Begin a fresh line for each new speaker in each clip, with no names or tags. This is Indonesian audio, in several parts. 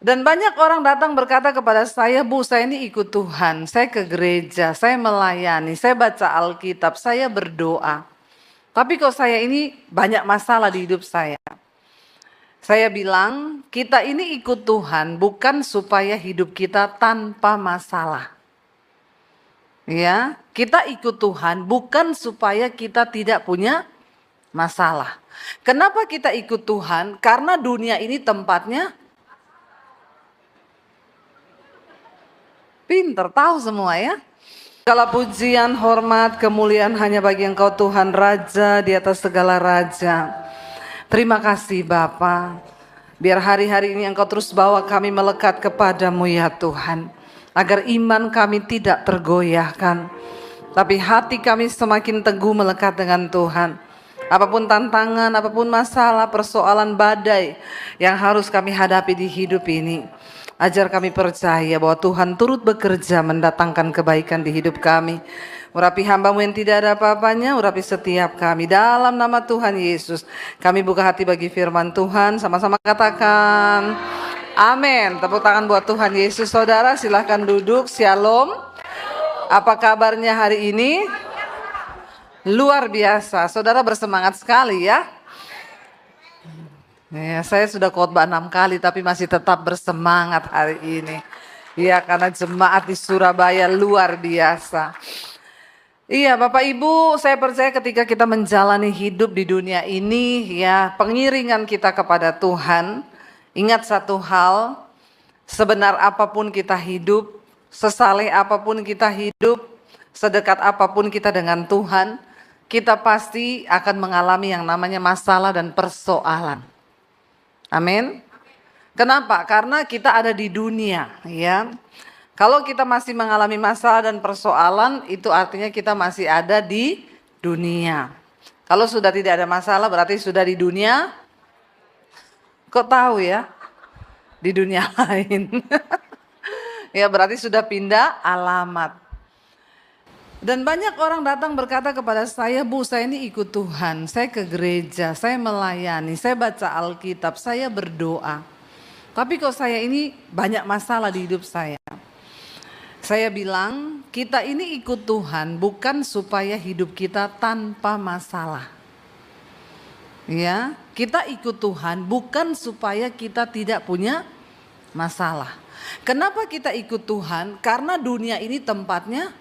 Dan banyak orang datang berkata kepada saya, Bu, saya ini ikut Tuhan, saya ke gereja, saya melayani, saya baca Alkitab, saya berdoa. Tapi kok saya ini banyak masalah di hidup saya. Saya bilang, kita ini ikut Tuhan bukan supaya hidup kita tanpa masalah. Ya, kita ikut Tuhan bukan supaya kita tidak punya masalah. Kenapa kita ikut Tuhan? Karena dunia ini tempatnya pinter, tahu semua ya. Segala pujian, hormat, kemuliaan hanya bagi Engkau Tuhan Raja di atas segala raja. Terima kasih Bapa. Biar hari-hari ini Engkau terus bawa kami melekat kepadamu ya Tuhan. Agar iman kami tidak tergoyahkan. Tapi hati kami semakin teguh melekat dengan Tuhan. Apapun tantangan, apapun masalah, persoalan badai yang harus kami hadapi di hidup ini. Ajar kami percaya bahwa Tuhan turut bekerja mendatangkan kebaikan di hidup kami. Urapi hamba-Mu yang tidak ada apa-apanya, urapi setiap kami. Dalam nama Tuhan Yesus, kami buka hati bagi firman Tuhan. Sama-sama katakan, amin. Tepuk tangan buat Tuhan Yesus. Saudara silahkan duduk, shalom. Apa kabarnya hari ini? Luar biasa, saudara bersemangat sekali ya. Ya, saya sudah khotbah 6 kali tapi masih tetap bersemangat hari ini. Ya, karena jemaat di Surabaya luar biasa. Iya, Bapak Ibu, saya percaya ketika kita menjalani hidup di dunia ini, ya, pengiringan kita kepada Tuhan, ingat satu hal, sebenar apapun kita hidup, sesaleh apapun kita hidup, sedekat apapun kita dengan Tuhan, kita pasti akan mengalami yang namanya masalah dan persoalan. Amin. Kenapa? Karena kita ada di dunia, ya. Kalau kita masih mengalami masalah dan persoalan, itu artinya kita masih ada di dunia. Kalau sudah tidak ada masalah, berarti sudah di dunia. Kok tahu ya? Di dunia lain. Ya, berarti sudah pindah alamat. Dan banyak orang datang berkata kepada saya, Bu, saya ini ikut Tuhan, saya ke gereja, saya melayani, saya baca Alkitab, saya berdoa. Tapi kok saya ini banyak masalah di hidup saya. Saya bilang, kita ini ikut Tuhan bukan supaya hidup kita tanpa masalah. Ya, kita ikut Tuhan bukan supaya kita tidak punya masalah. Kenapa kita ikut Tuhan? Karena dunia ini tempatnya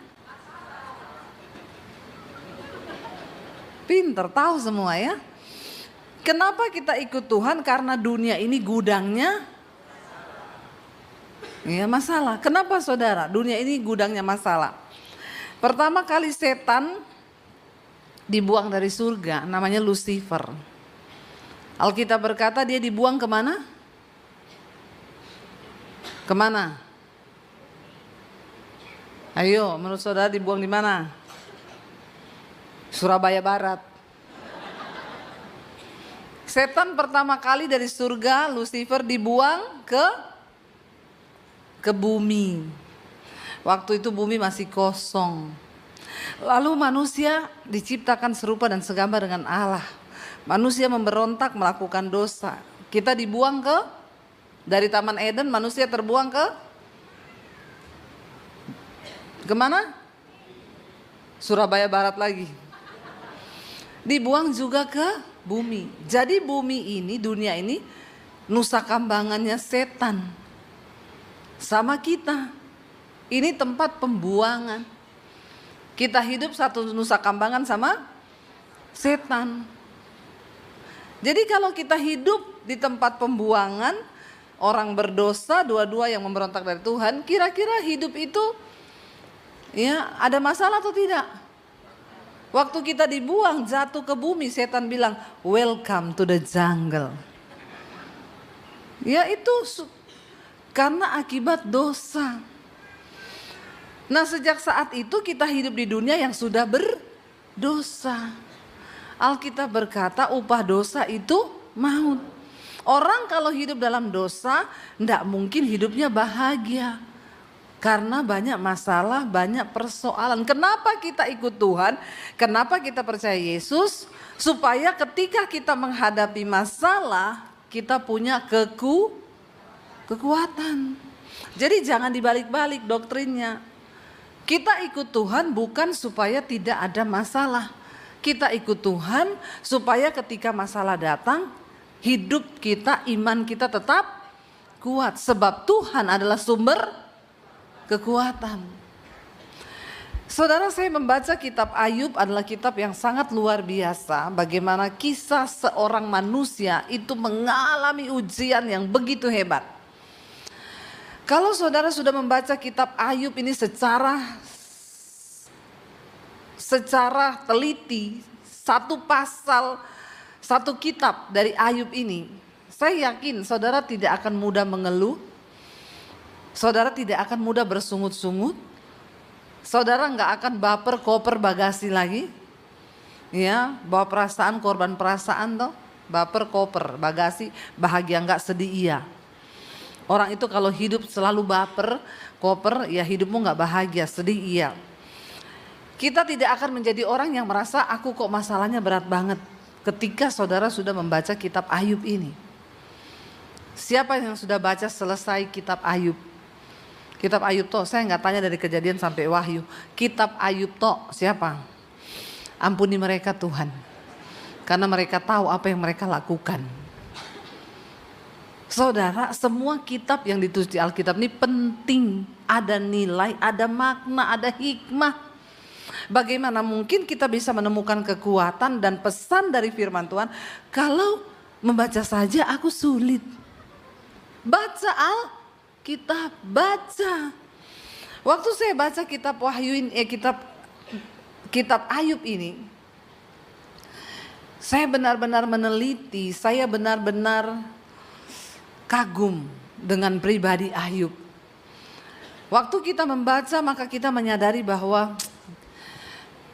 pinter, tahu semua ya. Kenapa kita ikut Tuhan? Karena dunia ini gudangnya ya masalah. Kenapa saudara? Dunia ini gudangnya masalah. Pertama kali setan dibuang dari surga, namanya Lucifer. Alkitab berkata dia dibuang kemana? Kemana? Ayo, menurut saudara dibuang di mana? Surabaya Barat. Setan pertama kali dari surga, Lucifer dibuang ke bumi. Waktu itu bumi masih kosong. Lalu manusia diciptakan serupa dan segambar dengan Allah. Manusia memberontak melakukan dosa. Kita dibuang dari Taman Eden, manusia terbuang kemana? Surabaya Barat lagi. Dibuang juga ke bumi. Jadi bumi ini, dunia ini nusa kambangannya setan. Sama kita. Ini tempat pembuangan. Kita hidup satu nusa kambangan sama setan. Jadi kalau kita hidup di tempat pembuangan, orang berdosa, dua-dua yang memberontak dari Tuhan, kira-kira hidup itu ya ada masalah atau tidak? Waktu kita dibuang jatuh ke bumi, setan bilang, welcome to the jungle. Ya itu karena akibat dosa. Nah sejak saat itu kita hidup di dunia yang sudah berdosa. Alkitab berkata upah dosa itu maut. Orang kalau hidup dalam dosa, tidak mungkin hidupnya bahagia. Karena banyak masalah, banyak persoalan. Kenapa kita ikut Tuhan? Kenapa kita percaya Yesus? Supaya ketika kita menghadapi masalah, kita punya kekuatan. Jadi jangan dibalik-balik doktrinnya. Kita ikut Tuhan bukan supaya tidak ada masalah. Kita ikut Tuhan supaya ketika masalah datang, hidup kita, iman kita tetap kuat. Sebab Tuhan adalah sumber kekuatan. Saudara, saya membaca kitab Ayub adalah kitab yang sangat luar biasa. Bagaimana kisah seorang manusia itu mengalami ujian yang begitu hebat. Kalau saudara sudah membaca kitab Ayub ini secara teliti, satu pasal, satu kitab dari Ayub ini, saya yakin saudara tidak akan mudah mengeluh, saudara tidak akan mudah bersungut-sungut, saudara nggak akan baper koper bagasi lagi, ya, bawa perasaan, korban perasaan toh, baper koper bagasi, bahagia nggak, sedih iya. Orang itu kalau hidup selalu baper, koper, ya hidupmu nggak bahagia, sedih iya. Kita tidak akan menjadi orang yang merasa aku kok masalahnya berat banget ketika saudara sudah membaca kitab Ayub ini. Siapa yang sudah baca selesai kitab Ayub? Kitab Ayub toh, saya nggak tanya dari Kejadian sampai Wahyu. Kitab Ayub toh siapa? Ampuni mereka Tuhan, karena mereka tahu apa yang mereka lakukan. Saudara, semua kitab yang ditulis di Alkitab ini penting, ada nilai, ada makna, ada hikmah. Bagaimana mungkin kita bisa menemukan kekuatan dan pesan dari firman Tuhan kalau membaca saja aku sulit. Baca Alkitab, baca. Waktu saya baca kitab Wahyu ini, kitab Ayub ini, saya benar-benar meneliti, saya benar-benar kagum dengan pribadi Ayub. Waktu kita membaca maka kita menyadari bahwa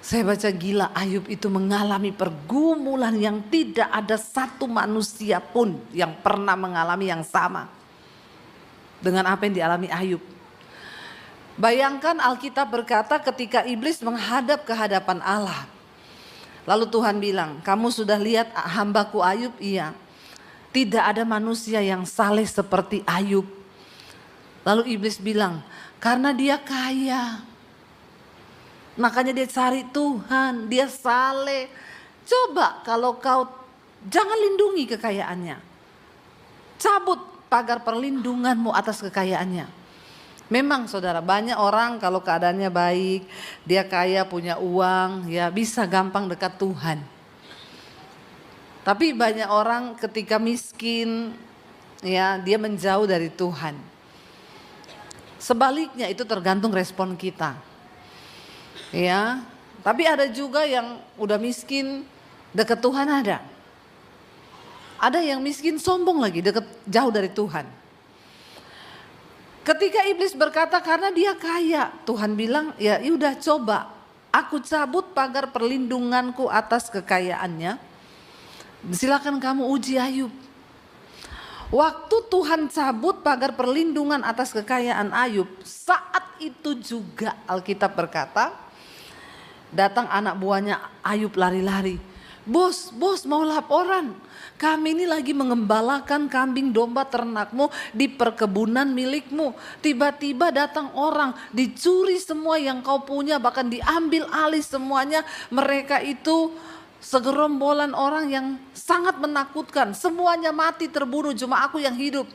saya baca gila, Ayub itu mengalami pergumulan yang tidak ada satu manusia pun yang pernah mengalami yang sama dengan apa yang dialami Ayub. Bayangkan Alkitab berkata ketika iblis menghadap ke hadapan Allah. Lalu Tuhan bilang, kamu sudah lihat hambaku Ayub? Iya. Tidak ada manusia yang saleh seperti Ayub. Lalu iblis bilang, karena dia kaya, makanya dia cari Tuhan, dia saleh. Coba kalau kau jangan lindungi kekayaannya, cabut pagar perlindunganmu atas kekayaannya. Memang saudara, banyak orang kalau keadaannya baik, dia kaya, punya uang, ya bisa gampang dekat Tuhan. Tapi banyak orang ketika miskin, ya dia menjauh dari Tuhan. Sebaliknya itu tergantung respon kita. Ya, tapi ada juga yang udah miskin dekat Tuhan ada. Ada yang miskin sombong lagi jauh dari Tuhan. Ketika iblis berkata karena dia kaya, Tuhan bilang ya udah coba aku cabut pagar perlindunganku atas kekayaannya. Silakan kamu uji Ayub. Waktu Tuhan cabut pagar perlindungan atas kekayaan Ayub, saat itu juga Alkitab berkata, datang anak buahnya Ayub lari-lari. Bos mau laporan. Kami ini lagi mengembalakan kambing domba ternakmu di perkebunan milikmu. Tiba-tiba datang orang, dicuri semua yang kau punya, bahkan diambil alih semuanya. Mereka itu segerombolan orang yang sangat menakutkan. Semuanya mati terbunuh, cuma aku yang hidup.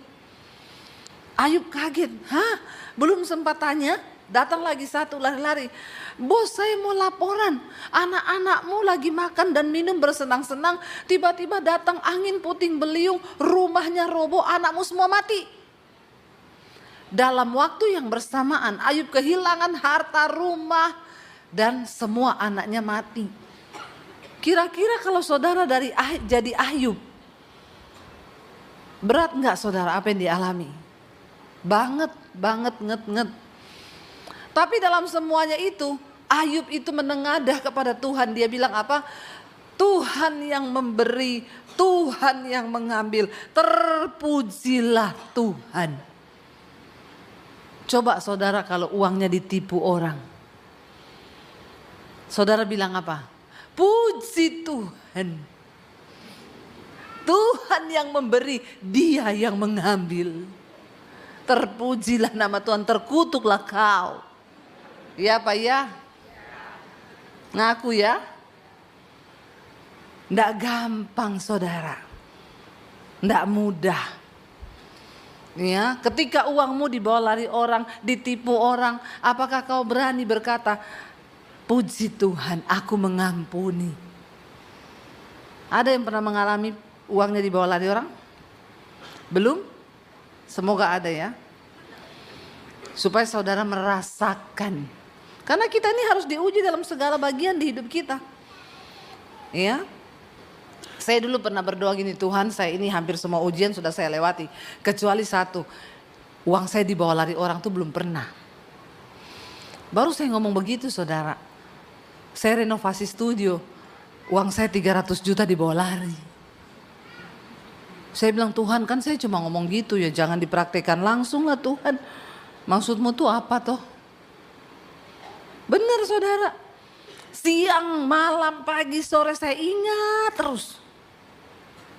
Ayub kaget. Hah? Belum sempat tanya, datang lagi satu lari-lari. Bos, saya mau laporan. Anak-anakmu lagi makan dan minum bersenang-senang. Tiba-tiba datang angin puting beliung, rumahnya roboh, anakmu semua mati. Dalam waktu yang bersamaan Ayub kehilangan harta, rumah, dan semua anaknya mati. Kira-kira kalau saudara jadi Ayub, berat nggak saudara apa yang dialami? Banget, nget. Tapi dalam semuanya itu, Ayub itu menengadah kepada Tuhan. Dia bilang apa? Tuhan yang memberi, Tuhan yang mengambil. Terpujilah Tuhan. Coba saudara kalau uangnya ditipu orang, saudara bilang apa? Puji Tuhan. Tuhan yang memberi, Dia yang mengambil. terpujilah nama Tuhan, terkutuklah kau. Ya Pak ya? Ngaku ya? Nggak gampang saudara, nggak mudah. Ya, ketika uangmu dibawa lari orang, ditipu orang, apakah kau berani berkata, puji Tuhan, aku mengampuni? Ada yang pernah mengalami uangnya dibawa lari orang? Belum? Semoga ada ya. Supaya saudara merasakan. Karena kita ini harus diuji dalam segala bagian di hidup kita. Ya. Saya dulu pernah berdoa gini, Tuhan saya ini hampir semua ujian sudah saya lewati. Kecuali satu, uang saya dibawa lari orang tuh belum pernah. Baru saya ngomong begitu saudara. Saya renovasi studio, uang saya 300 juta dibawa lari. Saya bilang Tuhan kan saya cuma ngomong gitu ya, jangan dipraktekkan langsung lah Tuhan. Maksudmu tuh apa toh? Benar saudara. Siang, malam, pagi, sore saya ingat terus.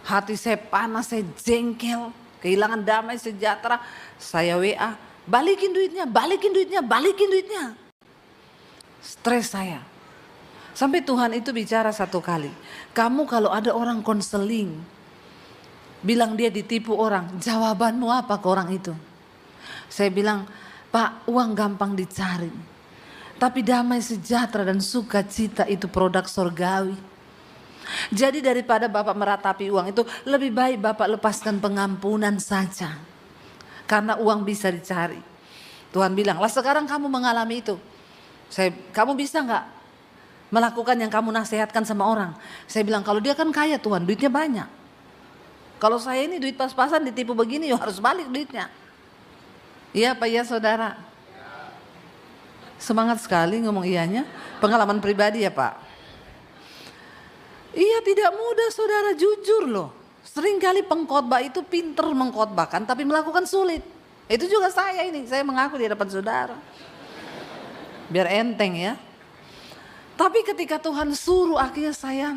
Hati saya panas, saya jengkel, kehilangan damai sejahtera. Saya WA, balikin duitnya, balikin duitnya, balikin duitnya. Stres saya. Sampai Tuhan itu bicara satu kali. Kamu kalau ada orang konseling, bilang dia ditipu orang, jawabanmu apa ke orang itu? Saya bilang, Pak, uang gampang dicari. Tapi damai sejahtera dan sukacita itu produk surgawi. Jadi daripada Bapak meratapi uang itu, lebih baik Bapak lepaskan pengampunan saja. Karena uang bisa dicari. Tuhan bilang, lah sekarang kamu mengalami itu. Kamu bisa gak melakukan yang kamu nasihatkan sama orang? Saya bilang, kalau dia kan kaya Tuhan, duitnya banyak. Kalau saya ini duit pas-pasan ditipu begini, ya harus balik duitnya. Iya Pak ya saudara? Semangat sekali ngomong iyanya. Pengalaman pribadi ya Pak. Iya tidak mudah saudara, jujur loh. Seringkali pengkhotbah itu pinter mengkhotbahkan tapi melakukan sulit. Itu juga saya ini, saya mengaku di hadapan saudara. Biar enteng ya. Tapi ketika Tuhan suruh akhirnya saya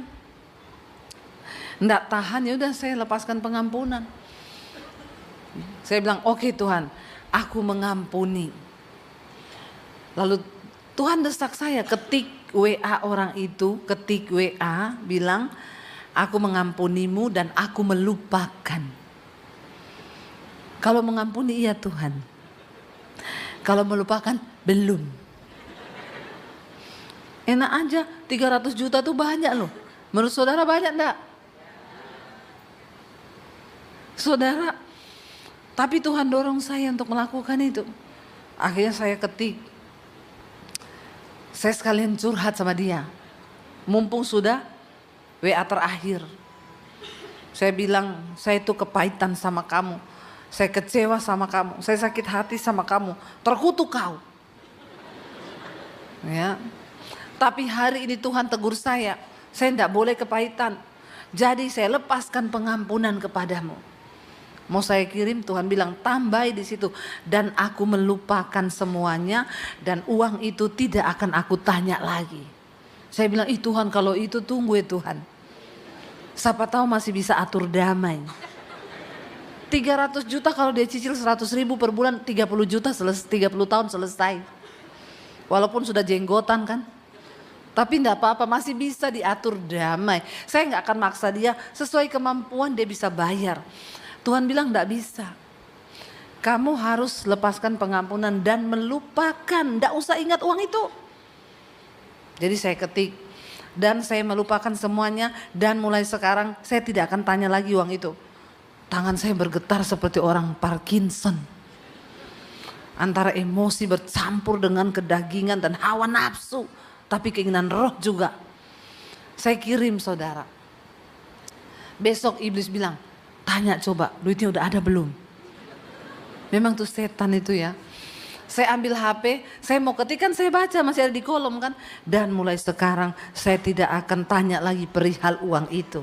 enggak tahan, ya udah saya lepaskan pengampunan. Saya bilang, oke Tuhan, aku mengampuni. Lalu Tuhan desak saya, ketik WA orang itu, ketik WA bilang, aku mengampunimu dan aku melupakan. Kalau mengampuni iya Tuhan. Kalau melupakan belum. Enak aja, 300 juta tuh banyak loh. Menurut saudara banyak enggak? Saudara, tapi Tuhan dorong saya untuk melakukan itu. Akhirnya saya ketik. Saya sekalian curhat sama dia. Mumpung sudah WA terakhir. Saya bilang, saya itu kepahitan sama kamu. Saya kecewa sama kamu. Saya sakit hati sama kamu. Terkutuk kau. Ya. Tapi hari ini Tuhan tegur saya. Saya tidak boleh kepahitan. Jadi saya lepaskan pengampunan kepadamu. Mau saya kirim, Tuhan bilang tambahi di situ, dan aku melupakan semuanya dan uang itu tidak akan aku tanya lagi. Saya bilang, ih Tuhan kalau itu tunggu ya Tuhan. Siapa tahu masih bisa atur damai. 300 juta kalau dia cicil 100 ribu per bulan, 30 juta 30 tahun selesai. Walaupun sudah jenggotan kan. Tapi enggak apa-apa, masih bisa diatur damai. Saya enggak akan maksa dia, sesuai kemampuan dia bisa bayar. Tuhan bilang enggak bisa. Kamu harus lepaskan pengampunan dan melupakan, enggak usah ingat uang itu. Jadi saya ketik, dan saya melupakan semuanya, dan mulai sekarang saya tidak akan tanya lagi uang itu. Tangan saya bergetar seperti orang Parkinson. Antara emosi bercampur dengan kedagingan dan hawa nafsu, tapi keinginan roh juga. Saya kirim saudara. Besok iblis bilang, tanya coba duitnya udah ada belum? Memang tuh setan itu ya. Saya ambil HP, saya mau ketik kan saya baca masih ada di kolom kan. Dan mulai sekarang saya tidak akan tanya lagi perihal uang itu.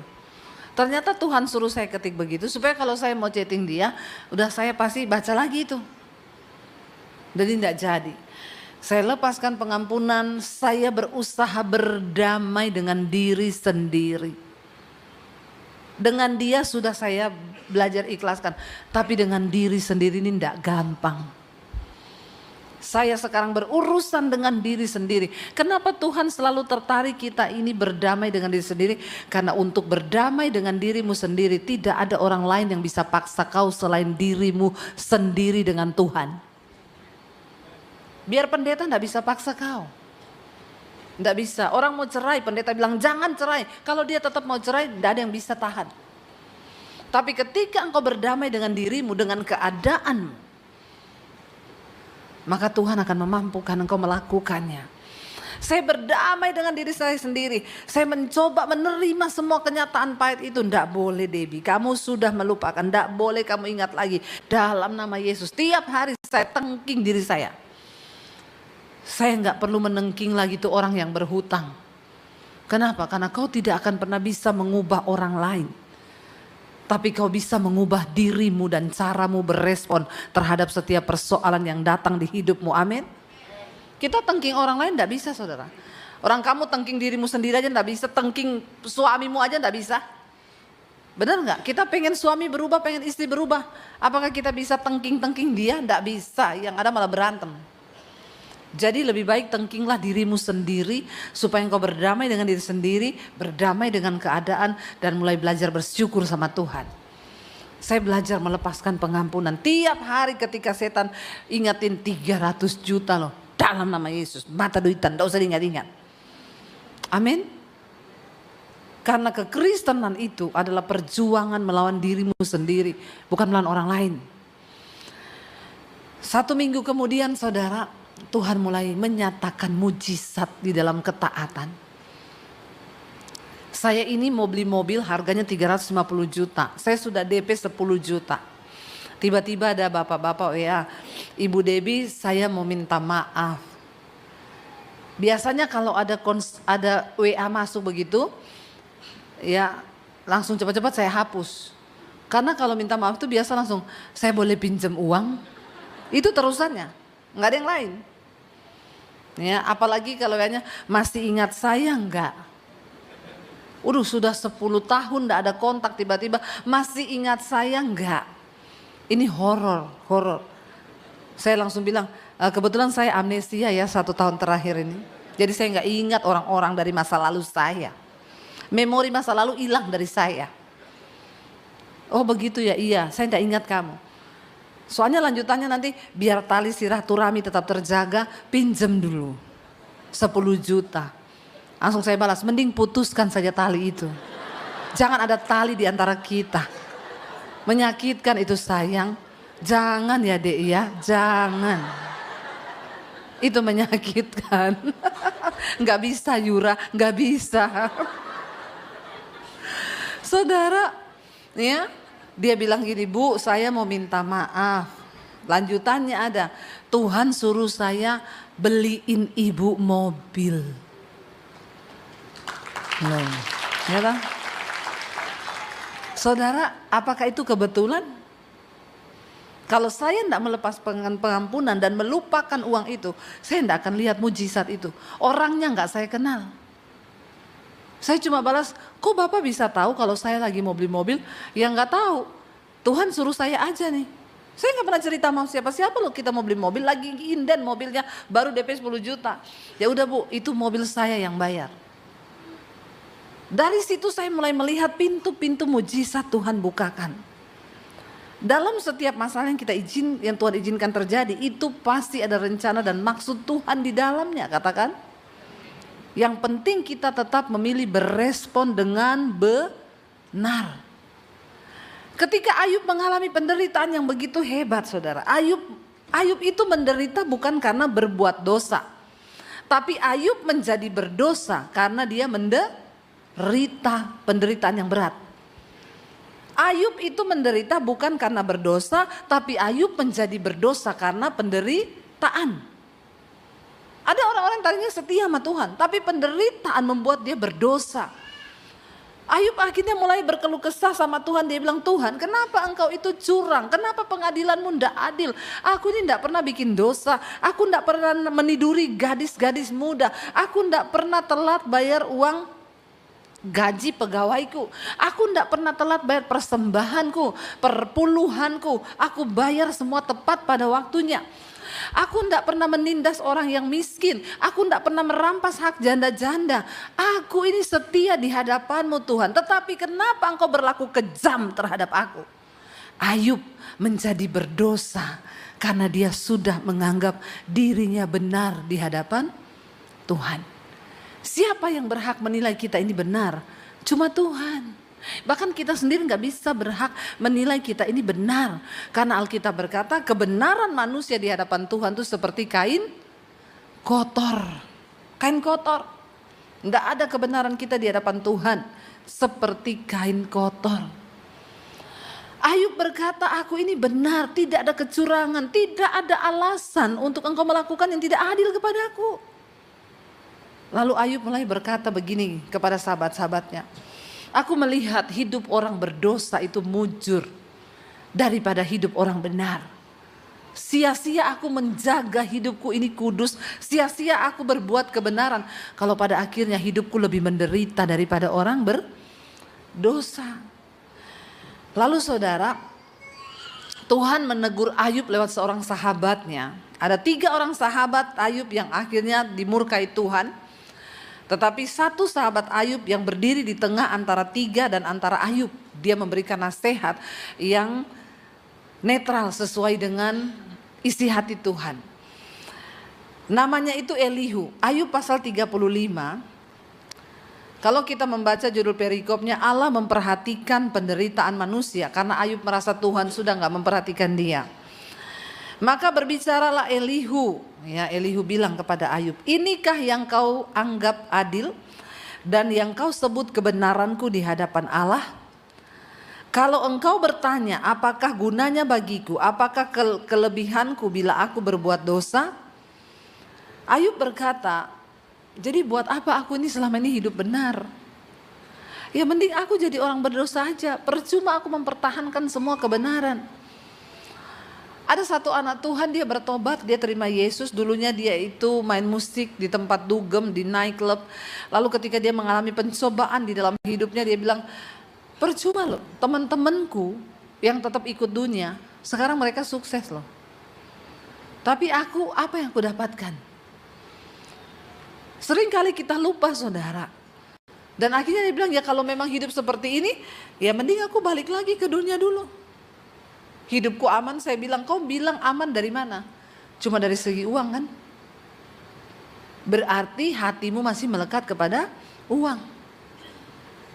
Ternyata Tuhan suruh saya ketik begitu supaya kalau saya mau chatting dia, udah saya pasti baca lagi itu. Jadi tidak jadi. Saya lepaskan pengampunan, saya berusaha berdamai dengan diri sendiri. Dengan dia sudah saya belajar ikhlaskan. Tapi dengan diri sendiri ini tidak gampang. Saya sekarang berurusan dengan diri sendiri. Kenapa Tuhan selalu tertarik kita ini berdamai dengan diri sendiri? Karena untuk berdamai dengan dirimu sendiri, tidak ada orang lain yang bisa paksa kau selain dirimu sendiri dengan Tuhan. Biar pendeta tidak bisa paksa kau. Tidak bisa. Orang mau cerai, pendeta bilang jangan cerai. Kalau dia tetap mau cerai, tidak ada yang bisa tahan. Tapi ketika engkau berdamai dengan dirimu, dengan keadaanmu, maka Tuhan akan memampukan engkau melakukannya. Saya berdamai dengan diri saya sendiri. Saya mencoba menerima semua kenyataan pahit itu. Tidak boleh Debbie, kamu sudah melupakan. Tidak boleh kamu ingat lagi. Dalam nama Yesus, tiap hari saya tengking diri saya. Saya nggak perlu menengking lagi tuh orang yang berhutang. Kenapa? Karena kau tidak akan pernah bisa mengubah orang lain. Tapi kau bisa mengubah dirimu dan caramu berespon terhadap setiap persoalan yang datang di hidupmu. Amin. Kita tengking orang lain tidak bisa, saudara. Orang kamu tengking dirimu sendiri aja tidak bisa. Tengking suamimu aja tidak bisa. Benar nggak? Kita pengen suami berubah, pengen istri berubah. Apakah kita bisa tengking dia? Tidak bisa. Yang ada malah berantem. Jadi lebih baik tengkinglah dirimu sendiri supaya engkau berdamai dengan diri sendiri, berdamai dengan keadaan dan mulai belajar bersyukur sama Tuhan. Saya belajar melepaskan pengampunan. Tiap hari ketika setan ingatin 300 juta loh dalam nama Yesus. Mata duitan, tidak usah diingat-ingat. Amin. Karena kekristenan itu adalah perjuangan melawan dirimu sendiri, bukan melawan orang lain. 1 minggu kemudian saudara, Tuhan mulai menyatakan mujizat di dalam ketaatan. Saya ini mau beli mobil harganya 350 juta. Saya sudah DP 10 juta. Tiba-tiba ada bapak-bapak WA, Ibu Debbie saya mau minta maaf. Biasanya kalau ada WA masuk begitu, ya langsung cepat-cepat saya hapus. Karena kalau minta maaf itu biasa langsung, saya boleh pinjam uang? Itu terusannya, nggak ada yang lain. Ya, apalagi kalau kayaknya masih ingat saya enggak. Sudah 10 tahun enggak ada kontak, tiba-tiba masih ingat saya enggak. Ini horor. Saya langsung bilang, kebetulan saya amnesia ya 1 tahun terakhir ini. Jadi saya enggak ingat orang-orang dari masa lalu saya. Memori masa lalu hilang dari saya. Oh begitu ya, iya saya enggak ingat kamu. Soalnya lanjutannya nanti biar tali silaturahmi tetap terjaga, pinjam dulu 10 juta. Langsung saya balas, mending putuskan saja tali itu. Jangan ada tali di antara kita. Menyakitkan itu sayang. Jangan ya Dek ya, jangan. Itu menyakitkan. Nggak bisa Yura, nggak bisa. Saudara, ya. Dia bilang gini, Bu saya mau minta maaf. Lanjutannya ada, Tuhan suruh saya beliin ibu mobil. Ya kan? Saudara, apakah itu kebetulan? Kalau saya tidak melepas pengampunan dan melupakan uang itu, saya tidak akan lihat mujizat itu. Orangnya nggak saya kenal. Saya cuma balas, kok Bapak bisa tahu kalau saya lagi mau beli mobil? Ya nggak tahu, Tuhan suruh saya aja nih. Saya nggak pernah cerita sama siapa-siapa loh kita mau beli mobil, lagi inden mobilnya baru DP 10 juta. Ya udah Bu, itu mobil saya yang bayar. Dari situ saya mulai melihat pintu-pintu mujizat Tuhan bukakan. Dalam setiap masalah yang yang Tuhan izinkan terjadi, itu pasti ada rencana dan maksud Tuhan di dalamnya, katakan. Yang penting kita tetap memilih berespon dengan benar. Ketika Ayub mengalami penderitaan yang begitu hebat saudara. Ayub itu menderita bukan karena berbuat dosa. Tapi Ayub menjadi berdosa karena dia menderita penderitaan yang berat. Ayub itu menderita bukan karena berdosa, tapi Ayub menjadi berdosa karena penderitaan. Ada orang-orang yang tadinya setia sama Tuhan, tapi penderitaan membuat dia berdosa. Ayub akhirnya mulai berkeluh kesah sama Tuhan. Dia bilang, Tuhan kenapa engkau itu curang? Kenapa pengadilanmu tidak adil? Aku ini tidak pernah bikin dosa. Aku tidak pernah meniduri gadis-gadis muda. Aku tidak pernah telat bayar uang gaji pegawaiku. Aku tidak pernah telat bayar persembahanku, perpuluhanku. Aku bayar semua tepat pada waktunya. Aku tidak pernah menindas orang yang miskin. Aku tidak pernah merampas hak janda-janda. Aku ini setia di hadapan-Mu Tuhan. Tetapi kenapa Engkau berlaku kejam terhadap aku? Ayub menjadi berdosa karena dia sudah menganggap dirinya benar di hadapan Tuhan. Siapa yang berhak menilai kita ini benar? Cuma Tuhan. Bahkan kita sendiri gak bisa berhak menilai kita ini benar. Karena Alkitab berkata kebenaran manusia di hadapan Tuhan itu seperti kain kotor. Kain kotor. Gak ada kebenaran kita di hadapan Tuhan seperti kain kotor. Ayub berkata, aku ini benar, tidak ada kecurangan, tidak ada alasan untuk engkau melakukan yang tidak adil kepadaku. Lalu Ayub mulai berkata begini kepada sahabat-sahabatnya, aku melihat hidup orang berdosa itu mujur daripada hidup orang benar. Sia-sia aku menjaga hidupku ini kudus, sia-sia aku berbuat kebenaran, kalau pada akhirnya hidupku lebih menderita daripada orang berdosa. Lalu saudara, Tuhan menegur Ayub lewat seorang sahabatnya. Ada 3 orang sahabat Ayub yang akhirnya dimurkai Tuhan. Tetapi satu sahabat Ayub yang berdiri di tengah antara 3 dan antara Ayub. Dia memberikan nasihat yang netral sesuai dengan isi hati Tuhan. Namanya itu Elihu. Ayub pasal 35. Kalau kita membaca judul perikopnya, Allah memperhatikan penderitaan manusia. Karena Ayub merasa Tuhan sudah gak memperhatikan dia. Maka berbicaralah Elihu. Ya, Elihu bilang kepada Ayub, inikah yang kau anggap adil dan yang kau sebut kebenaranku di hadapan Allah? Kalau engkau bertanya, apakah gunanya bagiku? Apakah kelebihanku bila aku berbuat dosa? Ayub berkata, jadi buat apa aku ini selama ini hidup benar? Ya mending aku jadi orang berdosa aja. Percuma aku mempertahankan semua kebenaran. Ada satu anak Tuhan, dia bertobat, dia terima Yesus. Dulunya dia itu main musik di tempat dugem, di nightclub. Lalu ketika dia mengalami pencobaan di dalam hidupnya, dia bilang, percuma loh, teman-temanku yang tetap ikut dunia, sekarang mereka sukses loh. Tapi aku, apa yang aku dapatkan? Seringkali kita lupa saudara. Dan akhirnya dia bilang, ya kalau memang hidup seperti ini, ya mending aku balik lagi ke dunia dulu. Hidupku aman, saya bilang, kau bilang aman dari mana? Cuma dari segi uang kan? Berarti hatimu masih melekat kepada uang.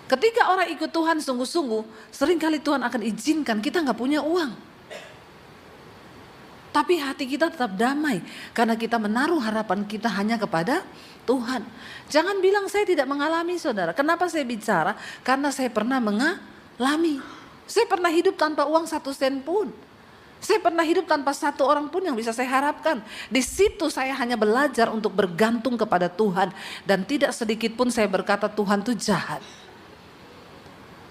Ketika orang ikut Tuhan sungguh-sungguh, seringkali Tuhan akan izinkan kita gak punya uang. Tapi hati kita tetap damai, karena kita menaruh harapan kita hanya kepada Tuhan. Jangan bilang saya tidak mengalami saudara. Kenapa saya bicara? Karena saya pernah mengalami. Saya pernah hidup tanpa uang 1 sen pun. Saya pernah hidup tanpa 1 orang pun yang bisa saya harapkan. Di situ saya hanya belajar untuk bergantung kepada Tuhan. Dan tidak sedikit pun saya berkata Tuhan itu jahat.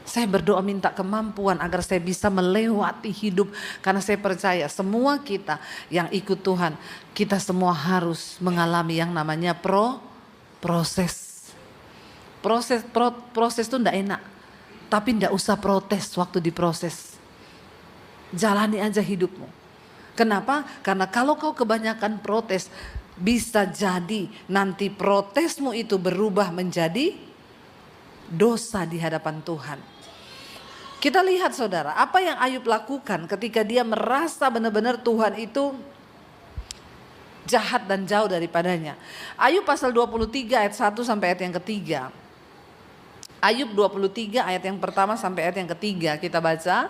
Saya berdoa minta kemampuan agar saya bisa melewati hidup. Karena saya percaya semua kita yang ikut Tuhan, kita semua harus mengalami yang namanya proses. Proses itu tidak enak. Tapi tidak usah protes waktu diproses. Jalani aja hidupmu. Kenapa? Karena kalau kau kebanyakan protes, bisa jadi nanti protesmu itu berubah menjadi dosa di hadapan Tuhan. Kita lihat saudara, apa yang Ayub lakukan ketika dia merasa benar-benar Tuhan itu jahat dan jauh daripadanya. Ayub pasal 23 ayat 1 sampai ayat yang ketiga. Ayub 23 ayat yang pertama sampai ayat yang ketiga kita baca.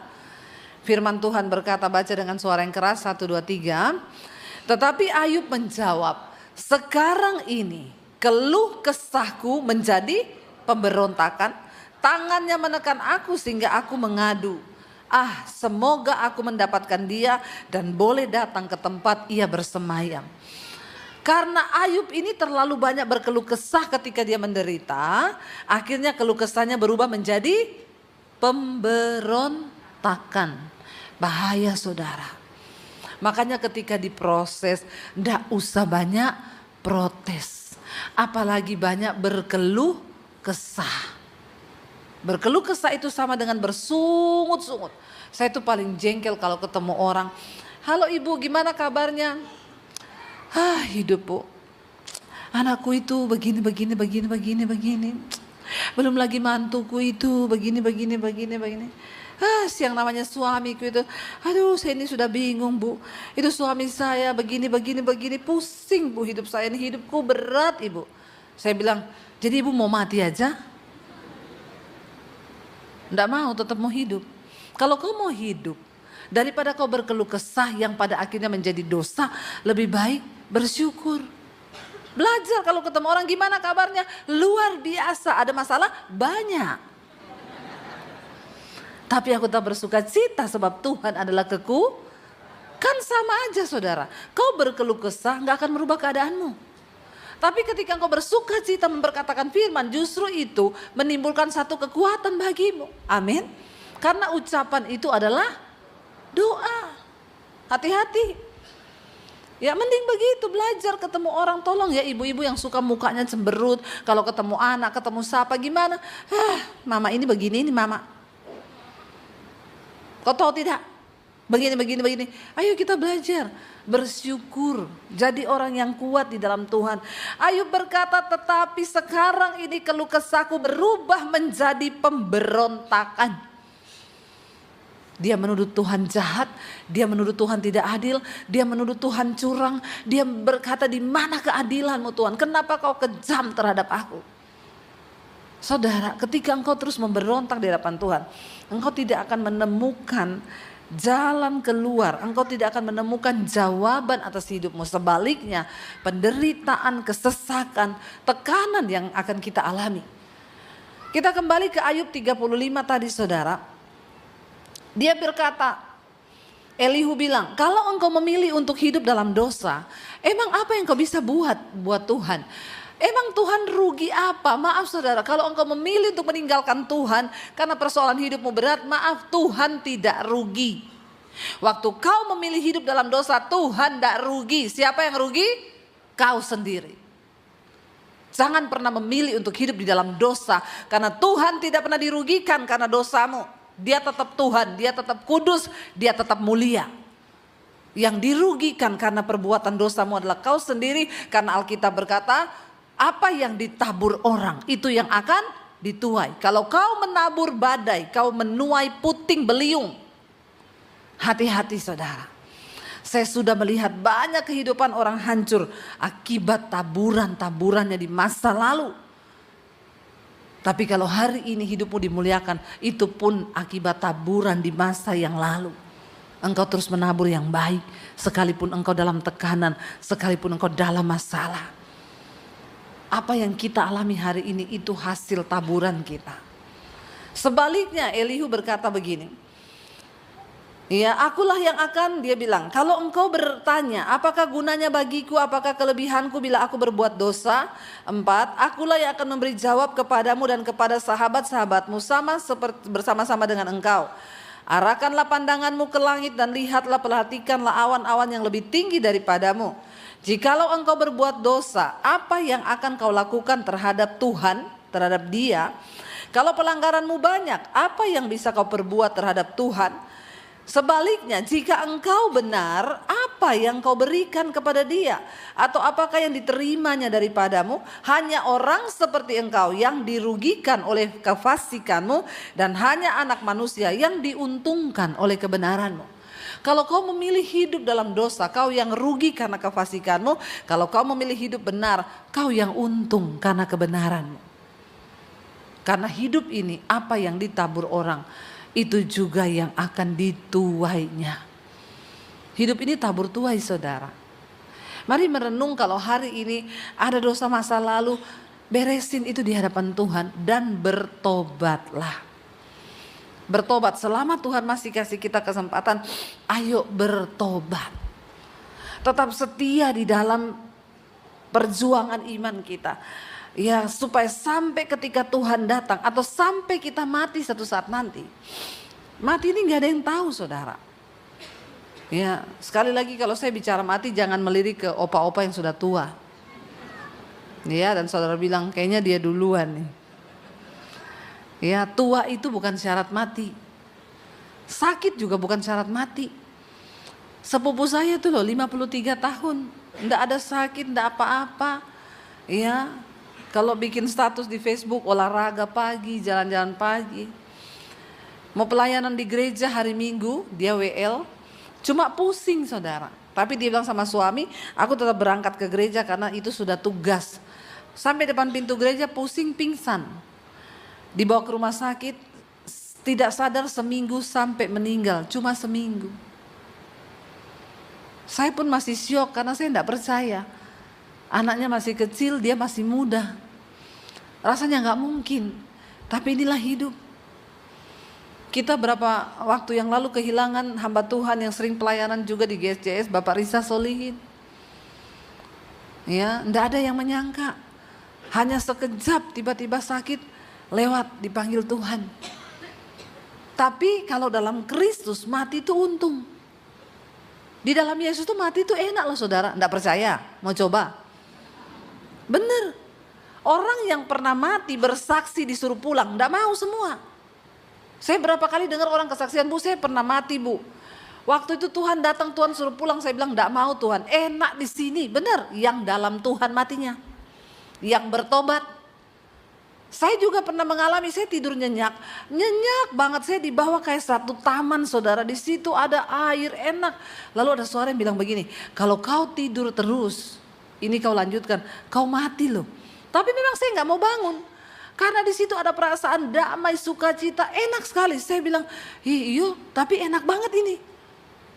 Firman Tuhan berkata, baca dengan suara yang keras, 1, 2, 3. Tetapi Ayub menjawab, sekarang ini keluh kesahku menjadi pemberontakan, tangannya menekan aku sehingga aku mengadu. Semoga aku mendapatkan dia dan boleh datang ke tempat ia bersemayam. Karena Ayub ini terlalu banyak berkeluh kesah ketika dia menderita, akhirnya keluh kesahnya berubah menjadi pemberontakan. Bahaya saudara. Makanya ketika diproses, ndak usah banyak protes. Apalagi banyak berkeluh kesah. Berkeluh kesah itu sama dengan bersungut-sungut. Saya tuh paling jengkel kalau ketemu orang. Halo ibu, gimana kabarnya? Hidup bu. Anakku itu begini. Belum lagi mantuku itu begini. Siang namanya suamiku itu, aduh saya ini sudah bingung bu. Itu suami saya begini. Pusing bu hidup saya ini, hidupku berat ibu. Saya bilang, jadi ibu mau mati aja? Nggak mau, tetap mau hidup. Kalau kau mau hidup, daripada kau berkeluh kesah yang pada akhirnya menjadi dosa, lebih baik bersyukur. Belajar kalau ketemu orang, gimana kabarnya? Luar biasa, ada masalah? Banyak. Tapi aku tak bersuka cita sebab Tuhan adalah kan sama aja saudara. Kau berkeluh kesah gak akan merubah keadaanmu. Tapi ketika engkau bersuka cita memperkatakan firman, justru itu menimbulkan satu kekuatan bagimu. Amin. Karena ucapan itu adalah doa. Hati-hati. Ya mending begitu, belajar ketemu orang. Tolong ya ibu-ibu yang suka mukanya cemberut, kalau ketemu anak, ketemu siapa gimana? Mama ini begini, ini mama. Kau tahu tidak? Begini. Ayo kita belajar bersyukur, jadi orang yang kuat di dalam Tuhan. Ayub berkata, tetapi sekarang ini keluh kesahku berubah menjadi pemberontakan. Dia menuduh Tuhan jahat, dia menuduh Tuhan tidak adil, dia menuduh Tuhan curang. Dia berkata, di mana keadilanmu Tuhan? Kenapa kau kejam terhadap aku? Saudara, ketika engkau terus memberontak di hadapan Tuhan, engkau tidak akan menemukan jalan keluar. Engkau tidak akan menemukan jawaban atas hidupmu. Sebaliknya, penderitaan, kesesakan, tekanan yang akan kita alami. Kita kembali ke Ayub 35 tadi saudara. Dia berkata, Elihu bilang, kalau engkau memilih untuk hidup dalam dosa, emang apa yang kau bisa buat Tuhan? Emang Tuhan rugi apa? Maaf saudara, kalau engkau memilih untuk meninggalkan Tuhan karena persoalan hidupmu berat, maaf, Tuhan tidak rugi. Waktu kau memilih hidup dalam dosa, Tuhan tidak rugi. Siapa yang rugi? Kau sendiri. Jangan pernah memilih untuk hidup di dalam dosa, karena Tuhan tidak pernah dirugikan karena dosamu. Dia tetap Tuhan, dia tetap kudus, dia tetap mulia. Yang dirugikan karena perbuatan dosamu adalah kau sendiri, karena Alkitab berkata, apa yang ditabur orang itu yang akan dituai. Kalau kau menabur badai, kau menuai puting beliung. Hati-hati saudara. Saya sudah melihat banyak kehidupan orang hancur akibat taburan-taburannya di masa lalu. Tapi kalau hari ini hidupmu dimuliakan, itu pun akibat taburan di masa yang lalu. Engkau terus menabur yang baik, sekalipun engkau dalam tekanan, sekalipun engkau dalam masalah. Apa yang kita alami hari ini itu hasil taburan kita. Sebaliknya Elihu berkata begini, ya akulah yang akan, dia bilang, kalau engkau bertanya apakah gunanya bagiku, apakah kelebihanku bila aku berbuat dosa. 4, akulah yang akan memberi jawab kepadamu dan kepada sahabat-sahabatmu bersama-sama dengan engkau. Arahkanlah pandanganmu ke langit dan lihatlah, perhatikanlah awan-awan yang lebih tinggi daripadamu. Jikalau engkau berbuat dosa, apa yang akan kau lakukan terhadap Tuhan, terhadap dia? Kalau pelanggaranmu banyak, apa yang bisa kau perbuat terhadap Tuhan? Sebaliknya, jika engkau benar, apa yang kau berikan kepada dia? Atau apakah yang diterimanya daripadamu? Hanya orang seperti engkau yang dirugikan oleh kefasikanmu, dan hanya anak manusia yang diuntungkan oleh kebenaranmu. Kalau kau memilih hidup dalam dosa, kau yang rugi karena kefasikanmu. Kalau kau memilih hidup benar, kau yang untung karena kebenaranmu. Karena hidup ini, apa yang ditabur orang, itu juga yang akan dituainya. Hidup ini tabur tuai saudara. Mari merenung kalau hari ini ada dosa masa lalu, beresin itu di hadapan Tuhan dan bertobatlah. Bertobat selama Tuhan masih kasih kita kesempatan, ayo bertobat. Tetap setia di dalam perjuangan iman kita. Ya, supaya sampai ketika Tuhan datang atau sampai kita mati satu saat nanti. Mati ini gak ada yang tahu saudara. Ya, sekali lagi kalau saya bicara mati, jangan melirik ke opa-opa yang sudah tua. Ya, dan saudara bilang kayaknya dia duluan nih. Ya, tua itu bukan syarat mati. Sakit juga bukan syarat mati. Sepupu saya tuh loh 53 tahun, enggak ada sakit, enggak apa-apa. Ya, kalau bikin status di Facebook olahraga pagi, jalan-jalan pagi. Mau pelayanan di gereja hari Minggu, dia WL, cuma pusing saudara. Tapi dia bilang sama suami, aku tetap berangkat ke gereja karena itu sudah tugas. Sampai depan pintu gereja pusing pingsan. Dibawa ke rumah sakit, tidak sadar seminggu sampai meninggal, cuma seminggu. Saya pun masih syok karena saya tidak percaya. Anaknya masih kecil, dia masih muda. Rasanya nggak mungkin, tapi inilah hidup. Kita berapa waktu yang lalu kehilangan hamba Tuhan yang sering pelayanan juga di GSJS, Bapak Risa Solihin. Ya, nggak ada yang menyangka. Hanya sekejap tiba-tiba sakit, lewat dipanggil Tuhan. Tapi kalau dalam Kristus mati itu untung. Di dalam Yesus itu mati itu enak loh saudara. Nggak percaya? Mau coba? Bener. Orang yang pernah mati bersaksi disuruh pulang, nggak mau semua. Saya berapa kali dengar orang kesaksian, Bu saya pernah mati Bu. Waktu itu Tuhan datang, Tuhan suruh pulang, saya bilang nggak mau Tuhan. Enak di sini, bener. Yang dalam Tuhan matinya, yang bertobat. Saya juga pernah mengalami, saya tidur nyenyak banget, saya dibawa kayak satu taman saudara, di situ ada air enak. Lalu ada suara yang bilang begini, kalau kau tidur terus, ini kau lanjutkan, kau mati loh. Tapi memang saya nggak mau bangun, karena di situ ada perasaan damai, sukacita, enak sekali. Saya bilang, iya, tapi enak banget ini.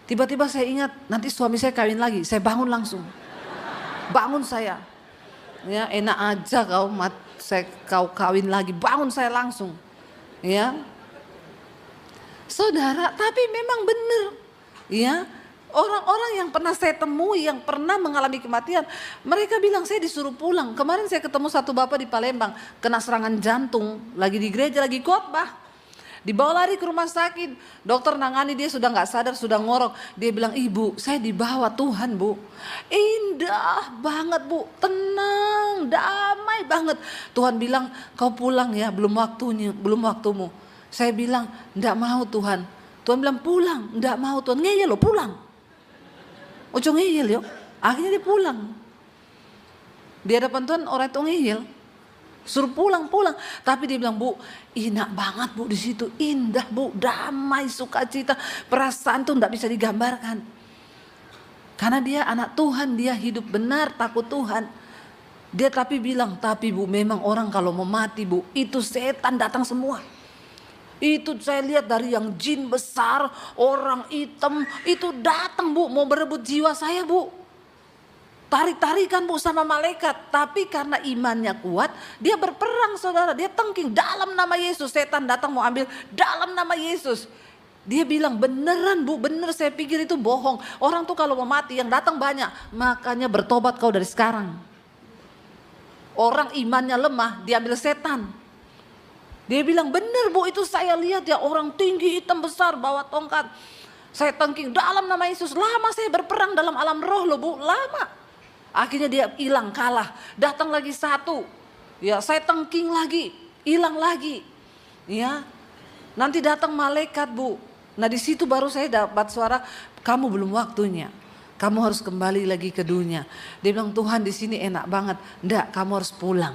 Tiba-tiba saya ingat, nanti suami saya kawin lagi, saya bangun langsung, bangun saya. Ya enak aja kau kawin lagi, bangun saya langsung. Ya saudara, tapi memang benar. Ya, orang-orang yang pernah saya temui, yang pernah mengalami kematian, mereka bilang saya disuruh pulang. Kemarin saya ketemu satu bapak di Palembang, kena serangan jantung, lagi di gereja, lagi khotbah. Dibawa lari ke rumah sakit, dokter nangani dia sudah nggak sadar, sudah ngorok. Dia bilang, ibu saya dibawa Tuhan Bu, indah banget Bu, tenang, damai banget. Tuhan bilang kau pulang ya, belum waktunya, belum waktumu. Saya bilang nggak mau Tuhan. Tuhan bilang pulang, nggak mau Tuhan. Ngeyel lo pulang, ojo ngeyel yo. Akhirnya dia pulang. Di hadapan Tuhan orang itu ngeyel, suruh pulang. Tapi dia bilang, Bu, enak banget Bu di situ, indah Bu, damai, sukacita, perasaan tuh nggak bisa digambarkan. Karena dia anak Tuhan, dia hidup benar, takut Tuhan. Dia tapi bilang, tapi Bu, memang orang kalau mau mati Bu, itu setan datang semua. Itu saya lihat dari yang jin besar, orang hitam, itu datang Bu, mau berebut jiwa saya Bu. Tarik-tarikan Bu sama malaikat, tapi karena imannya kuat, dia berperang saudara, dia tengking dalam nama Yesus. Setan datang mau ambil dalam nama Yesus. Dia bilang beneran Bu, bener, saya pikir itu bohong. Orang tuh kalau mau mati yang datang banyak, makanya bertobat kau dari sekarang. Orang imannya lemah, diambil setan. Dia bilang bener Bu, itu saya lihat ya, orang tinggi hitam besar bawa tongkat. Saya tengking dalam nama Yesus, lama saya berperang dalam alam roh loh Bu, lama. Akhirnya dia hilang, kalah. Datang lagi satu, ya saya tengking lagi, hilang lagi. Ya, nanti datang malaikat Bu. Nah di situ baru saya dapat suara, kamu belum waktunya, kamu harus kembali lagi ke dunia. Dia bilang Tuhan di sini enak banget, enggak, kamu harus pulang.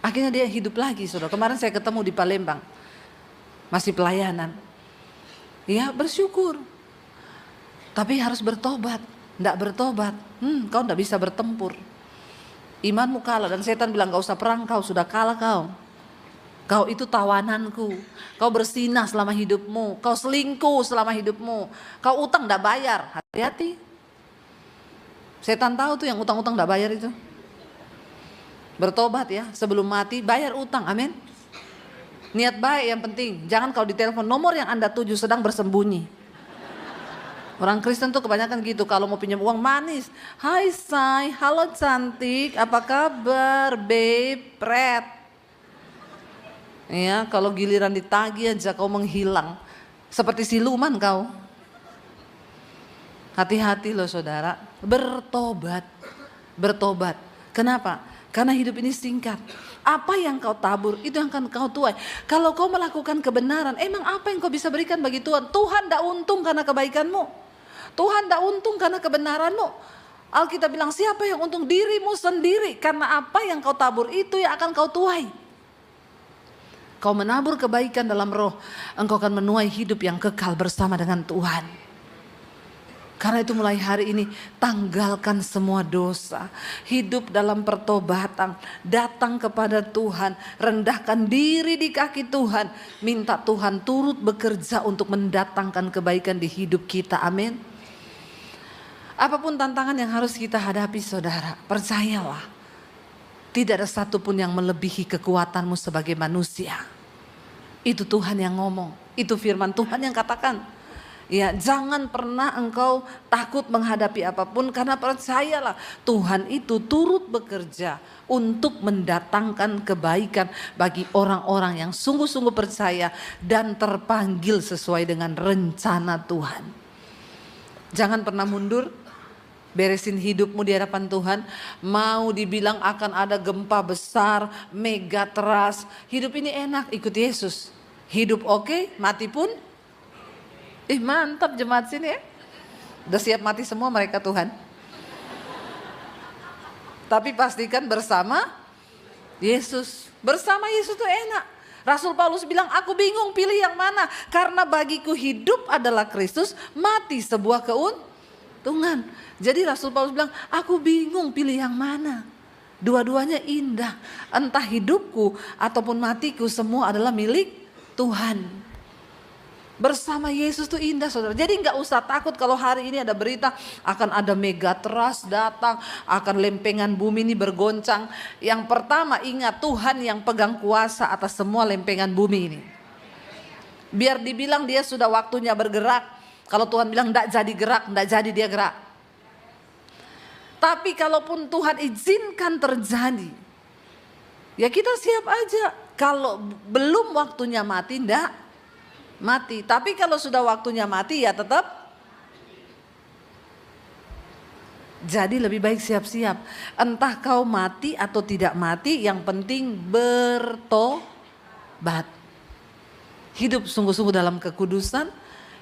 Akhirnya dia hidup lagi saudara. Kemarin saya ketemu di Palembang, masih pelayanan. Ya bersyukur, tapi harus bertobat. Nggak bertobat, kau nggak bisa bertempur. Imanmu kalah dan setan bilang gak usah perang, kau sudah kalah kau. Kau itu tawananku, kau bersinah selama hidupmu, kau selingkuh selama hidupmu, kau utang nggak bayar, hati-hati. Setan tahu tuh yang utang-utang nggak bayar itu. Bertobat ya, sebelum mati bayar utang, amin. Niat baik yang penting, jangan kau ditelepon nomor yang Anda tuju sedang bersembunyi. Orang Kristen tuh kebanyakan gitu, kalau mau pinjam uang manis. Hai say, halo cantik, apa kabar babe, pret. Ya, kalau giliran ditagih aja kau menghilang. Seperti siluman kau. Hati-hati loh saudara, bertobat. Bertobat, kenapa? Karena hidup ini singkat. Apa yang kau tabur itu yang akan kau tuai. Kalau kau melakukan kebenaran, emang apa yang kau bisa berikan bagi Tuhan? Tuhan tidak untung karena kebaikanmu. Tuhan tidak untung karena kebenaranmu. Alkitab bilang siapa yang untung? Dirimu sendiri. Karena apa yang kau tabur itu yang akan kau tuai. Kau menabur kebaikan dalam roh, engkau akan menuai hidup yang kekal bersama dengan Tuhan. Karena itu mulai hari ini tanggalkan semua dosa. Hidup dalam pertobatan. Datang kepada Tuhan. Rendahkan diri di kaki Tuhan. Minta Tuhan turut bekerja untuk mendatangkan kebaikan di hidup kita. Amin. Apapun tantangan yang harus kita hadapi saudara. Percayalah. Tidak ada satupun yang melebihi kekuatanmu sebagai manusia. Itu Tuhan yang ngomong. Itu firman Tuhan yang katakan. Ya, jangan pernah engkau takut menghadapi apapun karena percayalah Tuhan itu turut bekerja untuk mendatangkan kebaikan bagi orang-orang yang sungguh-sungguh percaya dan terpanggil sesuai dengan rencana Tuhan. Jangan pernah mundur, beresin hidupmu di hadapan Tuhan. Mau dibilang akan ada gempa besar, mega teras, hidup ini enak, ikut Yesus. Hidup oke, mati pun mantap jemaat sini ya. Udah siap mati semua mereka Tuhan. Tapi pastikan bersama Yesus. Bersama Yesus itu enak. Rasul Paulus bilang aku bingung pilih yang mana. Karena bagiku hidup adalah Kristus, mati sebuah keuntungan. Jadi Rasul Paulus bilang aku bingung pilih yang mana. Dua-duanya indah. Entah hidupku ataupun matiku semua adalah milik Tuhan. Bersama Yesus itu indah saudara. Jadi gak usah takut kalau hari ini ada berita akan ada megatrust datang, akan lempengan bumi ini bergoncang. Yang pertama ingat Tuhan yang pegang kuasa atas semua lempengan bumi ini. Biar dibilang dia sudah waktunya bergerak. Kalau Tuhan bilang gak jadi gerak, gak jadi dia gerak. Tapi kalaupun Tuhan izinkan terjadi, ya kita siap aja. Kalau belum waktunya mati, ndak mati. Tapi kalau sudah waktunya mati ya tetap. Jadi lebih baik siap-siap. Entah kau mati atau tidak mati, yang penting bertobat. Hidup sungguh-sungguh dalam kekudusan,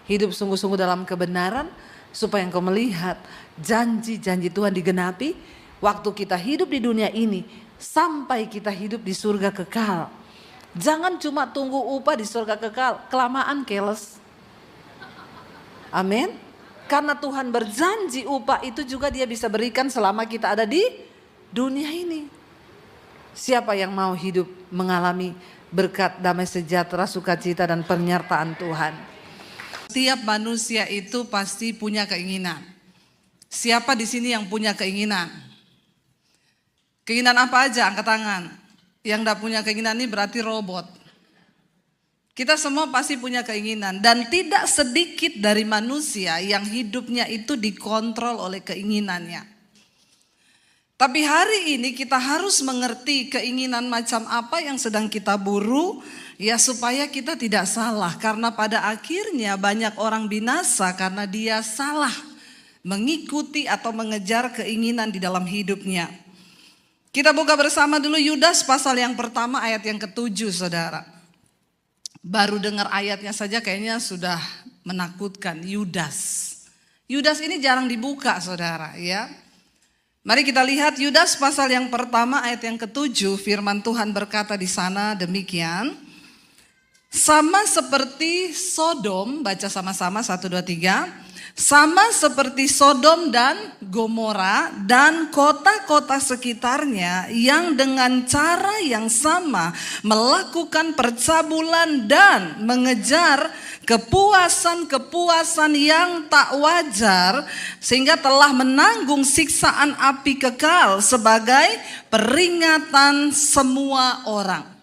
hidup sungguh-sungguh dalam kebenaran, supaya engkau melihat janji-janji Tuhan digenapi waktu kita hidup di dunia ini sampai kita hidup di surga kekal. Jangan cuma tunggu upah di surga kekal, kelamaan keles. Amin. Karena Tuhan berjanji upah itu juga dia bisa berikan selama kita ada di dunia ini. Siapa yang mau hidup mengalami berkat damai sejahtera, sukacita dan penyertaan Tuhan? Setiap manusia itu pasti punya keinginan. Siapa di sini yang punya keinginan? Keinginan apa aja? Angkat tangan. Yang tidak punya keinginan ini berarti robot. Kita semua pasti punya keinginan. Dan tidak sedikit dari manusia yang hidupnya itu dikontrol oleh keinginannya. Tapi hari ini kita harus mengerti keinginan macam apa yang sedang kita buru. Ya supaya kita tidak salah. Karena pada akhirnya banyak orang binasa karena dia salah mengikuti atau mengejar keinginan di dalam hidupnya. Kita buka bersama dulu Yudas pasal yang pertama ayat yang ke-7 saudara. Baru dengar ayatnya saja kayaknya sudah menakutkan. Yudas. Yudas ini jarang dibuka saudara ya. Mari kita lihat Yudas pasal yang pertama ayat yang ke-7. Firman Tuhan berkata di sana demikian. Sama seperti Sodom, baca sama-sama 1, 2, 3. Sama seperti Sodom dan Gomora dan kota-kota sekitarnya yang dengan cara yang sama melakukan percabulan dan mengejar kepuasan-kepuasan yang tak wajar sehingga telah menanggung siksaan api kekal sebagai peringatan semua orang.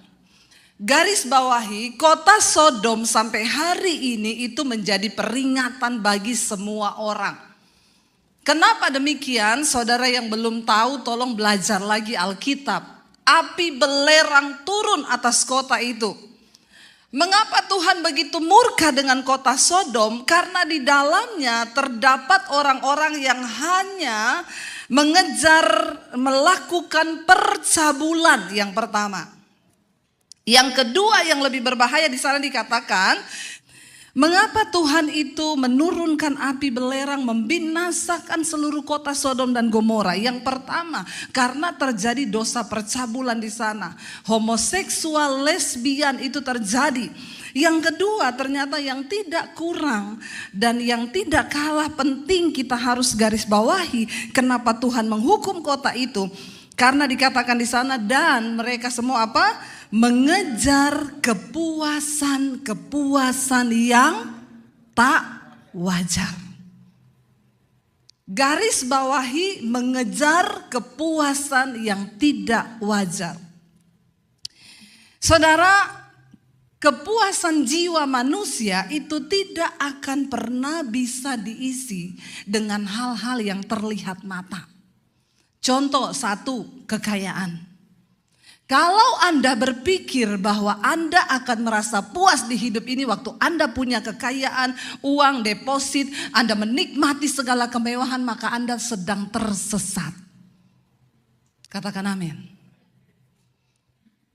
Garis bawahi, kota Sodom sampai hari ini itu menjadi peringatan bagi semua orang. Kenapa demikian? Saudara yang belum tahu tolong belajar lagi Alkitab. Api belerang turun atas kota itu. Mengapa Tuhan begitu murka dengan kota Sodom? Karena di dalamnya terdapat orang-orang yang hanya mengejar melakukan
percabulan yang pertama. Yang kedua yang lebih berbahaya di sana dikatakan, mengapa Tuhan itu menurunkan api belerang membinasakan seluruh kota Sodom dan Gomora? Yang pertama, karena terjadi dosa percabulan di sana. Homoseksual, lesbian itu terjadi. Yang kedua, ternyata yang tidak kurang dan yang tidak kalah penting kita harus garis bawahi, kenapa Tuhan menghukum kota itu? Karena dikatakan di sana, dan mereka semua apa? Mengejar kepuasan yang tak wajar. Garis bawahi, mengejar kepuasan yang tidak wajar. Saudara, kepuasan jiwa manusia itu tidak akan pernah bisa diisi dengan hal-hal yang terlihat mata. Contoh satu, kekayaan. Kalau Anda berpikir bahwa Anda akan merasa puas di hidup ini waktu Anda punya kekayaan, uang, deposit, Anda menikmati segala kemewahan, maka Anda sedang tersesat. Katakan amin.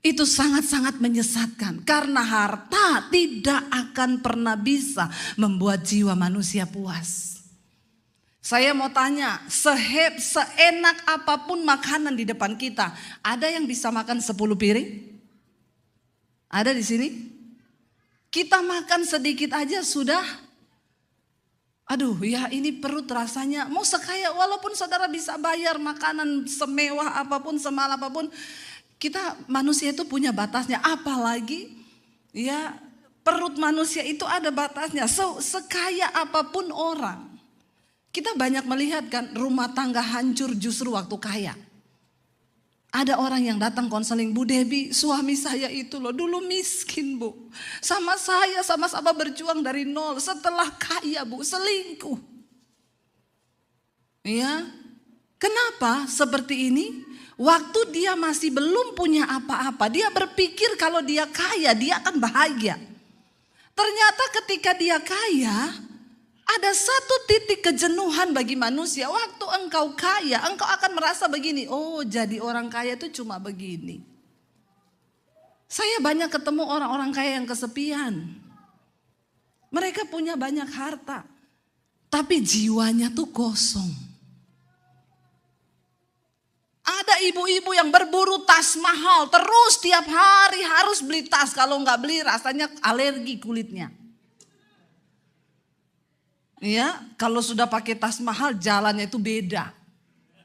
Itu sangat-sangat menyesatkan karena harta tidak akan pernah bisa membuat jiwa manusia puas. Saya mau tanya, seenak apapun makanan di depan kita, ada yang bisa makan 10 piring? Ada di sini? Kita makan sedikit aja sudah, aduh ya ini perut rasanya, mau sekaya walaupun saudara bisa bayar makanan semewah apapun, semahal apapun, kita manusia itu punya batasnya, apalagi ya perut manusia itu ada batasnya, sekaya apapun orang. Kita banyak melihat kan rumah tangga hancur justru waktu kaya. Ada orang yang datang konseling, Bu Debbie, suami saya itu loh dulu miskin Bu. Sama saya sama-sama berjuang dari nol, setelah kaya Bu selingkuh. Ya, kenapa seperti ini? Waktu dia masih belum punya apa-apa, dia berpikir kalau dia kaya dia akan bahagia. Ternyata ketika dia kaya, ada satu titik kejenuhan bagi manusia. Waktu engkau kaya, engkau akan merasa begini. Oh, jadi orang kaya itu cuma begini. Saya banyak ketemu orang-orang kaya yang kesepian. Mereka punya banyak harta, tapi jiwanya tuh kosong. Ada ibu-ibu yang berburu tas mahal, terus tiap hari harus beli tas. Kalau nggak beli rasanya alergi kulitnya. Ya, kalau sudah pakai tas mahal jalannya itu beda.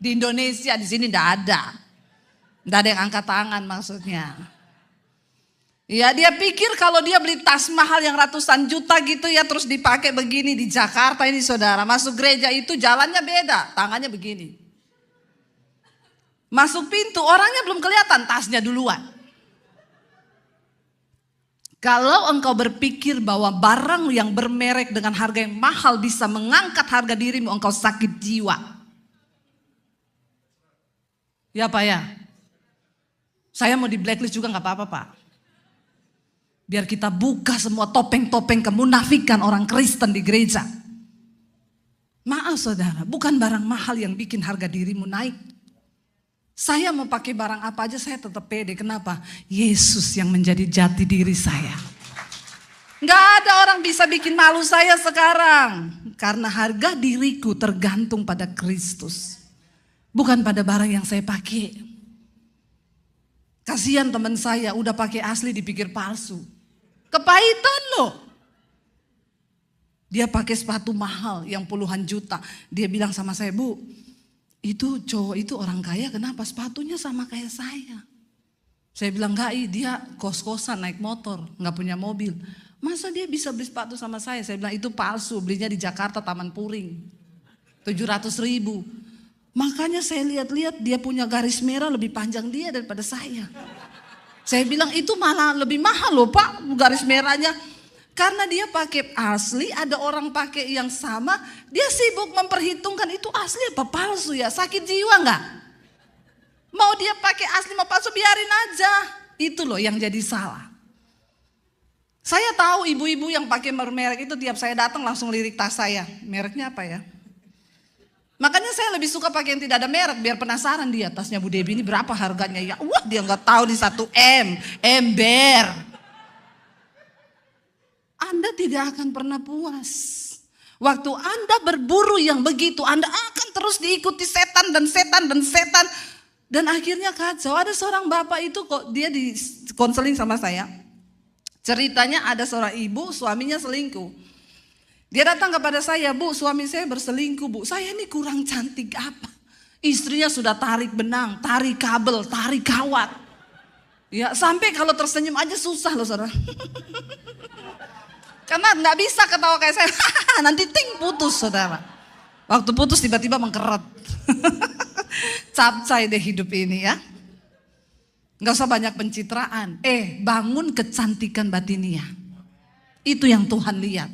Di Indonesia, di sini enggak ada. Enggak ada yang angkat tangan maksudnya. Ya, dia pikir kalau dia beli tas mahal yang ratusan juta gitu ya terus dipakai begini di Jakarta ini saudara. Masuk gereja itu jalannya beda, tangannya begini. Masuk pintu orangnya belum kelihatan, tasnya duluan. Kalau engkau berpikir bahwa barang yang bermerek dengan harga yang mahal bisa mengangkat harga dirimu, engkau sakit jiwa. Ya Pak ya? Saya mau di blacklist juga gak apa-apa Pak. Biar kita buka semua topeng-topeng kemunafikan orang Kristen di gereja. Maaf saudara, bukan barang mahal yang bikin harga dirimu naik. Saya mau pakai barang apa aja saya tetap pede. Kenapa? Yesus yang menjadi jati diri saya. Gak ada orang bisa bikin malu saya sekarang. Karena harga diriku tergantung pada Kristus. Bukan pada barang yang saya pakai. Kasihan teman saya udah pakai asli dipikir palsu. Kepahitan loh. Dia pakai sepatu mahal yang puluhan juta. Dia bilang sama saya, Bu, itu cowok itu orang kaya kenapa sepatunya sama kayak saya. Saya bilang enggak, dia kos-kosan naik motor, enggak punya mobil. Masa dia bisa beli sepatu sama saya? Saya bilang itu palsu, belinya di Jakarta Taman Puring. 700.000. Makanya saya lihat-lihat dia punya garis merah lebih panjang dia daripada saya. Saya bilang itu malah lebih mahal loh Pak garis merahnya. Karena dia pakai asli, ada orang pakai yang sama, dia sibuk memperhitungkan itu asli apa palsu ya, sakit jiwa enggak? Mau dia pakai asli mau palsu biarin aja, itu loh yang jadi salah. Saya tahu ibu-ibu yang pakai merek itu tiap saya datang langsung lirik tas saya, mereknya apa ya? Makanya saya lebih suka pakai yang tidak ada merek, biar penasaran dia, tasnya Bu Debbie ini berapa harganya ya. Wah, dia nggak tahu di 1 M, ember. Anda tidak akan pernah puas. Waktu Anda berburu yang begitu, Anda akan terus diikuti setan dan setan dan setan. Dan akhirnya kacau. Ada seorang bapak itu kok dia di konseling sama saya. Ceritanya ada seorang ibu, suaminya selingkuh. Dia datang kepada saya, Bu, suami saya berselingkuh, Bu. Saya ini kurang cantik apa? Istrinya sudah tarik benang, tarik kabel, tarik kawat. Ya, sampai kalau tersenyum aja susah loh, saudara. Karena nggak bisa ketawa kayak saya, nanti ting putus, saudara. Waktu putus tiba-tiba mengkeret. Capcay deh hidup ini ya. Nggak usah banyak pencitraan. Bangun kecantikan batinia. Itu yang Tuhan lihat.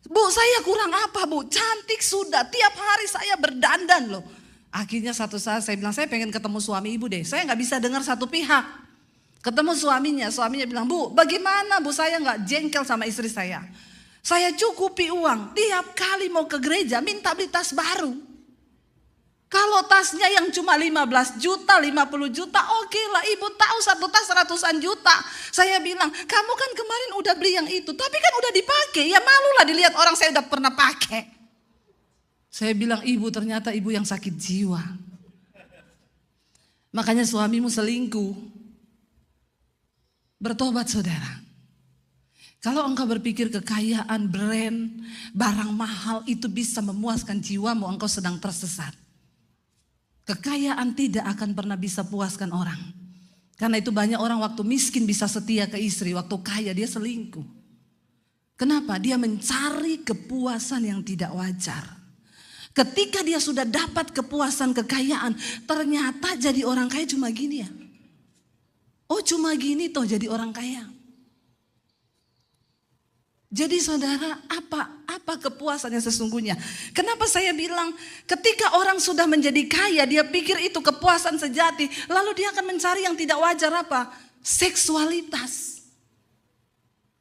Bu, saya kurang apa, Bu? Cantik sudah. Tiap hari saya berdandan loh. Akhirnya satu saat saya bilang, saya pengen ketemu suami ibu deh. Saya nggak bisa dengar satu pihak. Ketemu suaminya bilang, Bu, bagaimana Bu, saya nggak jengkel sama istri saya. Saya cukupi uang, tiap kali mau ke gereja minta beli tas baru. Kalau tasnya yang cuma 15 juta, 50 juta, oke lah, ibu tahu satu tas ratusan juta. Saya bilang, kamu kan kemarin udah beli yang itu, tapi kan udah dipakai, ya malulah dilihat orang saya udah pernah pakai. Saya bilang, ibu ternyata ibu yang sakit jiwa. Makanya suamimu selingkuh. Bertobat saudara. Kalau engkau berpikir kekayaan, brand, barang mahal itu bisa memuaskan jiwamu, engkau sedang tersesat. Kekayaan tidak akan pernah bisa puaskan orang. Karena itu banyak orang waktu miskin bisa setia ke istri, waktu kaya dia selingkuh. Kenapa? Dia mencari kepuasan yang tidak wajar. Ketika dia sudah dapat kepuasan kekayaan, ternyata jadi orang kaya cuma gini ya. Oh cuma gini toh jadi orang kaya. Jadi saudara, apa kepuasannya sesungguhnya? Kenapa saya bilang ketika orang sudah menjadi kaya, dia pikir itu kepuasan sejati, lalu dia akan mencari yang tidak wajar apa? Seksualitas.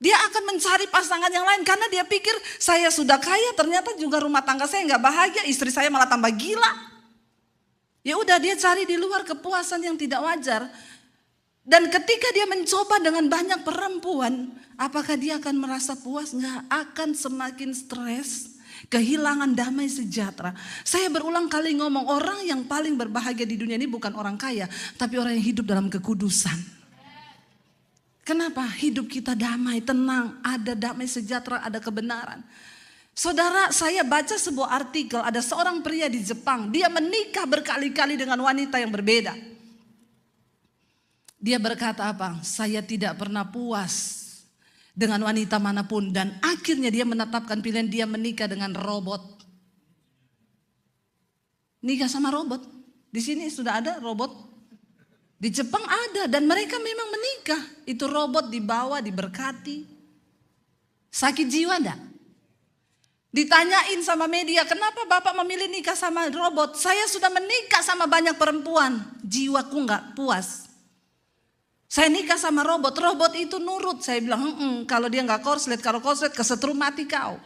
Dia akan mencari pasangan yang lain karena dia pikir saya sudah kaya, ternyata juga rumah tangga saya nggak bahagia, istri saya malah tambah gila. Ya udah dia cari di luar kepuasan yang tidak wajar. Dan ketika dia mencoba dengan banyak perempuan, apakah dia akan merasa puas? Nggak, akan semakin stres, kehilangan damai sejahtera. Saya berulang kali ngomong, orang yang paling berbahagia di dunia ini bukan orang kaya, tapi orang yang hidup dalam kekudusan. Kenapa? Hidup kita damai, tenang, ada damai sejahtera, ada kebenaran. Saudara, saya baca sebuah artikel, ada seorang pria di Jepang, dia menikah berkali-kali dengan wanita yang berbeda. Dia berkata apa? Saya tidak pernah puas dengan wanita manapun. Dan akhirnya dia menetapkan pilihan, dia menikah dengan robot. Nikah sama robot. Di sini sudah ada robot. Di Jepang ada dan mereka memang menikah. Itu robot dibawa, diberkati. Sakit jiwa enggak? Ditanyain sama media, kenapa Bapak memilih nikah sama robot? Saya sudah menikah sama banyak perempuan. Jiwaku enggak puas. Saya nikah sama robot, robot itu nurut. Saya bilang, kalau dia nggak korslet, kalau korslet kesetrum mati kau.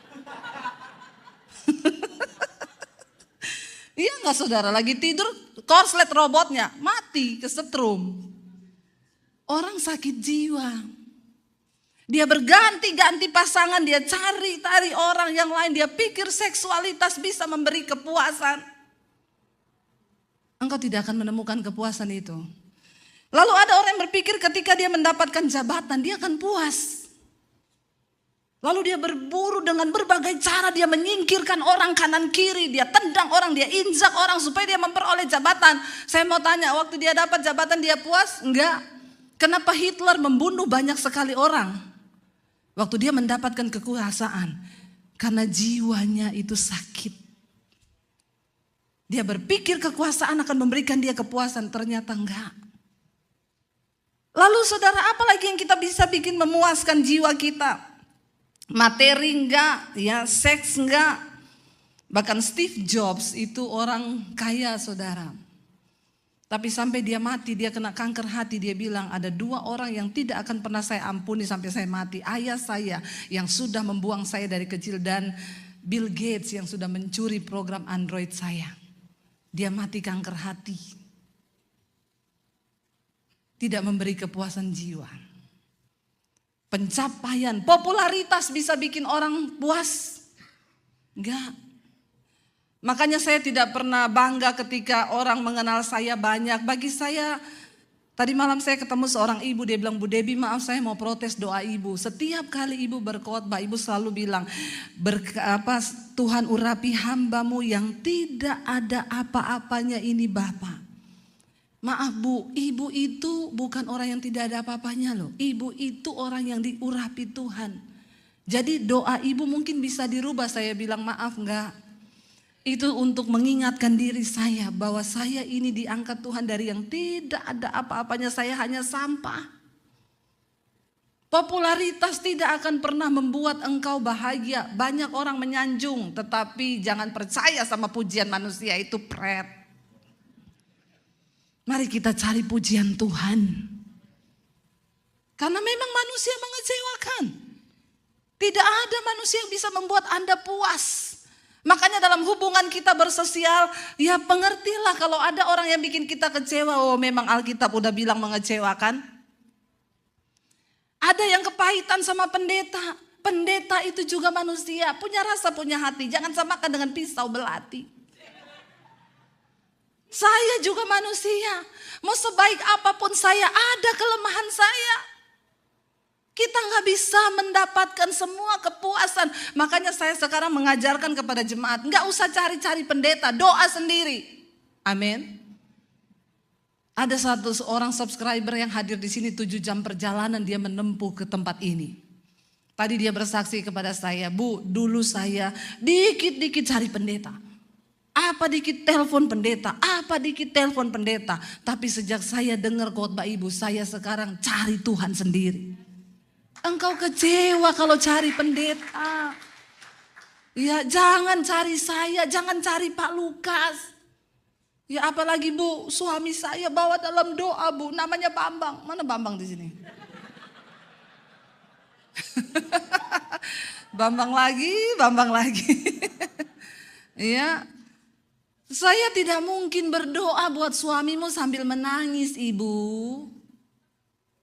Iya nggak saudara, lagi tidur korslet robotnya, mati kesetrum. Orang sakit jiwa. Dia berganti-ganti pasangan, dia cari orang yang lain, dia pikir seksualitas bisa memberi kepuasan. Engkau tidak akan menemukan kepuasan itu. Lalu ada orang yang berpikir ketika dia mendapatkan jabatan, dia akan puas. Lalu dia berburu dengan berbagai cara, dia menyingkirkan orang kanan kiri, dia tendang orang, dia injak orang supaya dia memperoleh jabatan. Saya mau tanya, waktu dia dapat jabatan dia puas? Enggak. Kenapa Hitler membunuh banyak sekali orang? Waktu dia mendapatkan kekuasaan, karena jiwanya itu sakit. Dia berpikir kekuasaan akan memberikan dia kepuasan, ternyata enggak. Lalu saudara, apa lagi yang kita bisa bikin memuaskan jiwa kita? Materi enggak, ya seks enggak. Bahkan Steve Jobs itu orang kaya saudara. Tapi sampai dia mati, dia kena kanker hati, dia bilang ada 2 orang yang tidak akan pernah saya ampuni sampai saya mati. Ayah saya yang sudah membuang saya dari kecil dan Bill Gates yang sudah mencuri program Android saya. Dia mati kanker hati. Tidak memberi kepuasan jiwa. Pencapaian, popularitas bisa bikin orang puas? Enggak. Makanya saya tidak pernah bangga ketika orang mengenal saya banyak. Bagi saya, tadi malam saya ketemu seorang ibu, dia bilang, Bu Debbie maaf saya mau protes doa ibu. Setiap kali ibu berkhotbah, ibu selalu bilang, Tuhan urapi hambamu yang tidak ada apa-apanya ini Bapa. Maaf Bu, ibu itu bukan orang yang tidak ada apa-apanya loh. Ibu itu orang yang diurapi Tuhan. Jadi doa ibu mungkin bisa dirubah. Saya bilang maaf enggak. Itu untuk mengingatkan diri saya bahwa saya ini diangkat Tuhan dari yang tidak ada apa-apanya. Saya hanya sampah. Popularitas tidak akan pernah membuat engkau bahagia. Banyak orang menyanjung, tetapi jangan percaya sama pujian manusia, itu pret. Mari kita cari pujian Tuhan. Karena memang manusia mengecewakan. Tidak ada manusia yang bisa membuat Anda puas. Makanya dalam hubungan kita bersosial, ya pengertilah kalau ada orang yang bikin kita kecewa. Oh memang Alkitab udah bilang mengecewakan. Ada yang kepahitan sama pendeta. Pendeta itu juga manusia, punya rasa, punya hati. Jangan samakan dengan pisau belati. Saya juga manusia. Mau sebaik apapun saya, ada kelemahan saya. Kita gak bisa mendapatkan semua kepuasan. Makanya saya sekarang mengajarkan kepada jemaat, gak usah cari-cari pendeta, doa sendiri. Amin. Ada seorang subscriber yang hadir di sini 7 jam perjalanan dia menempuh ke tempat ini. Tadi dia bersaksi kepada saya, Bu, dulu saya dikit-dikit cari pendeta. Apa dikit telepon pendeta, apa dikit telepon pendeta. Tapi sejak saya dengar khotbah ibu, saya sekarang cari Tuhan sendiri. Engkau kecewa kalau cari pendeta. Ya jangan cari saya, jangan cari Pak Lukas. Ya apalagi Bu, suami saya bawa dalam doa Bu, namanya Bambang. Mana Bambang di sini? Bambang lagi. Ya. Saya tidak mungkin berdoa buat suamimu sambil menangis ibu.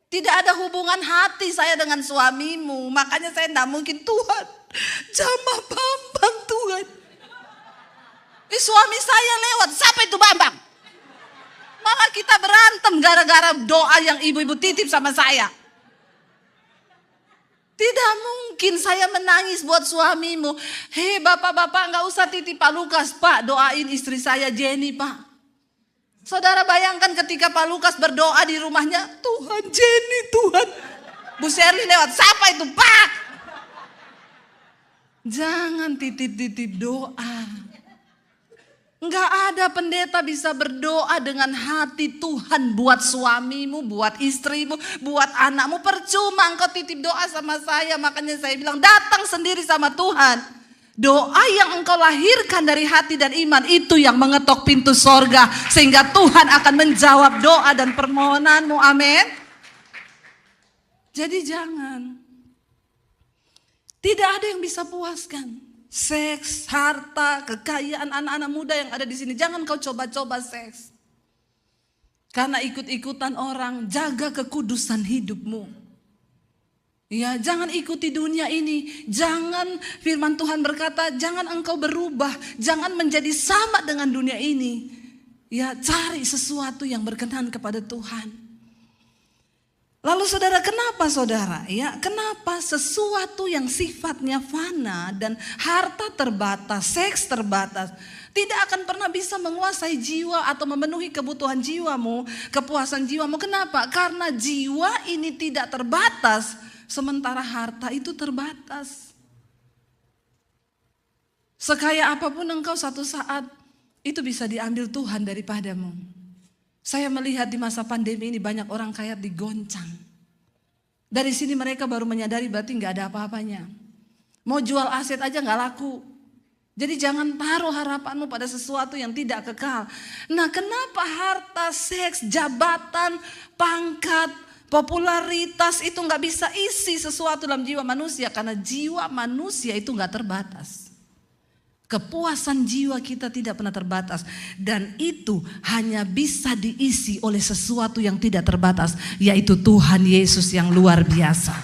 Tidak ada hubungan hati saya dengan suamimu. Makanya saya tidak mungkin Tuhan jamah Bambang Tuhan. Suami saya lewat, siapa itu Bambang? Malah kita berantem gara-gara doa yang ibu-ibu titip sama saya. Tidak mungkin saya menangis buat suamimu. Hei bapak-bapak gak usah titip Pak Lukas. Pak doain istri saya Jenny Pak. Saudara bayangkan ketika Pak Lukas berdoa di rumahnya. Tuhan Jenny Tuhan. Bu Sherly lewat. Siapa itu Pak? Jangan titip-titip doa. Enggak ada pendeta bisa berdoa dengan hati Tuhan buat suamimu, buat istrimu, buat anakmu. Percuma engkau titip doa sama saya. Makanya saya bilang datang sendiri sama Tuhan. Doa yang engkau lahirkan dari hati dan iman itu yang mengetok pintu sorga. Sehingga Tuhan akan menjawab doa dan permohonanmu. Amin. Jadi jangan. Tidak ada yang bisa puaskan. Seks, harta, kekayaan anak-anak muda yang ada di sini. Jangan kau coba-coba seks. Karena ikut-ikutan orang, jaga kekudusan hidupmu. Ya, jangan ikuti dunia ini. Jangan firman Tuhan berkata, jangan engkau berubah, jangan menjadi sama dengan dunia ini. Ya, cari sesuatu yang berkenan kepada Tuhan. Lalu saudara, kenapa saudara? Ya, kenapa sesuatu yang sifatnya fana dan harta terbatas, seks terbatas, tidak akan pernah bisa menguasai jiwa atau memenuhi kebutuhan jiwamu, kepuasan jiwamu. Kenapa? Karena jiwa ini tidak terbatas, sementara harta itu terbatas. Sekaya apapun engkau satu saat, itu bisa diambil Tuhan daripadamu. Saya melihat di masa pandemi ini banyak orang kaya digoncang. Dari sini mereka baru menyadari berarti gak ada apa-apanya. Mau jual aset aja gak laku. Jadi jangan taruh harapanmu pada sesuatu yang tidak kekal. Nah, kenapa harta, seks, jabatan, pangkat, popularitas itu gak bisa isi sesuatu dalam jiwa manusia? Karena jiwa manusia itu gak terbatas. Kepuasan jiwa kita tidak pernah terbatas. Dan itu hanya bisa diisi oleh sesuatu yang tidak terbatas, yaitu Tuhan Yesus yang luar biasa.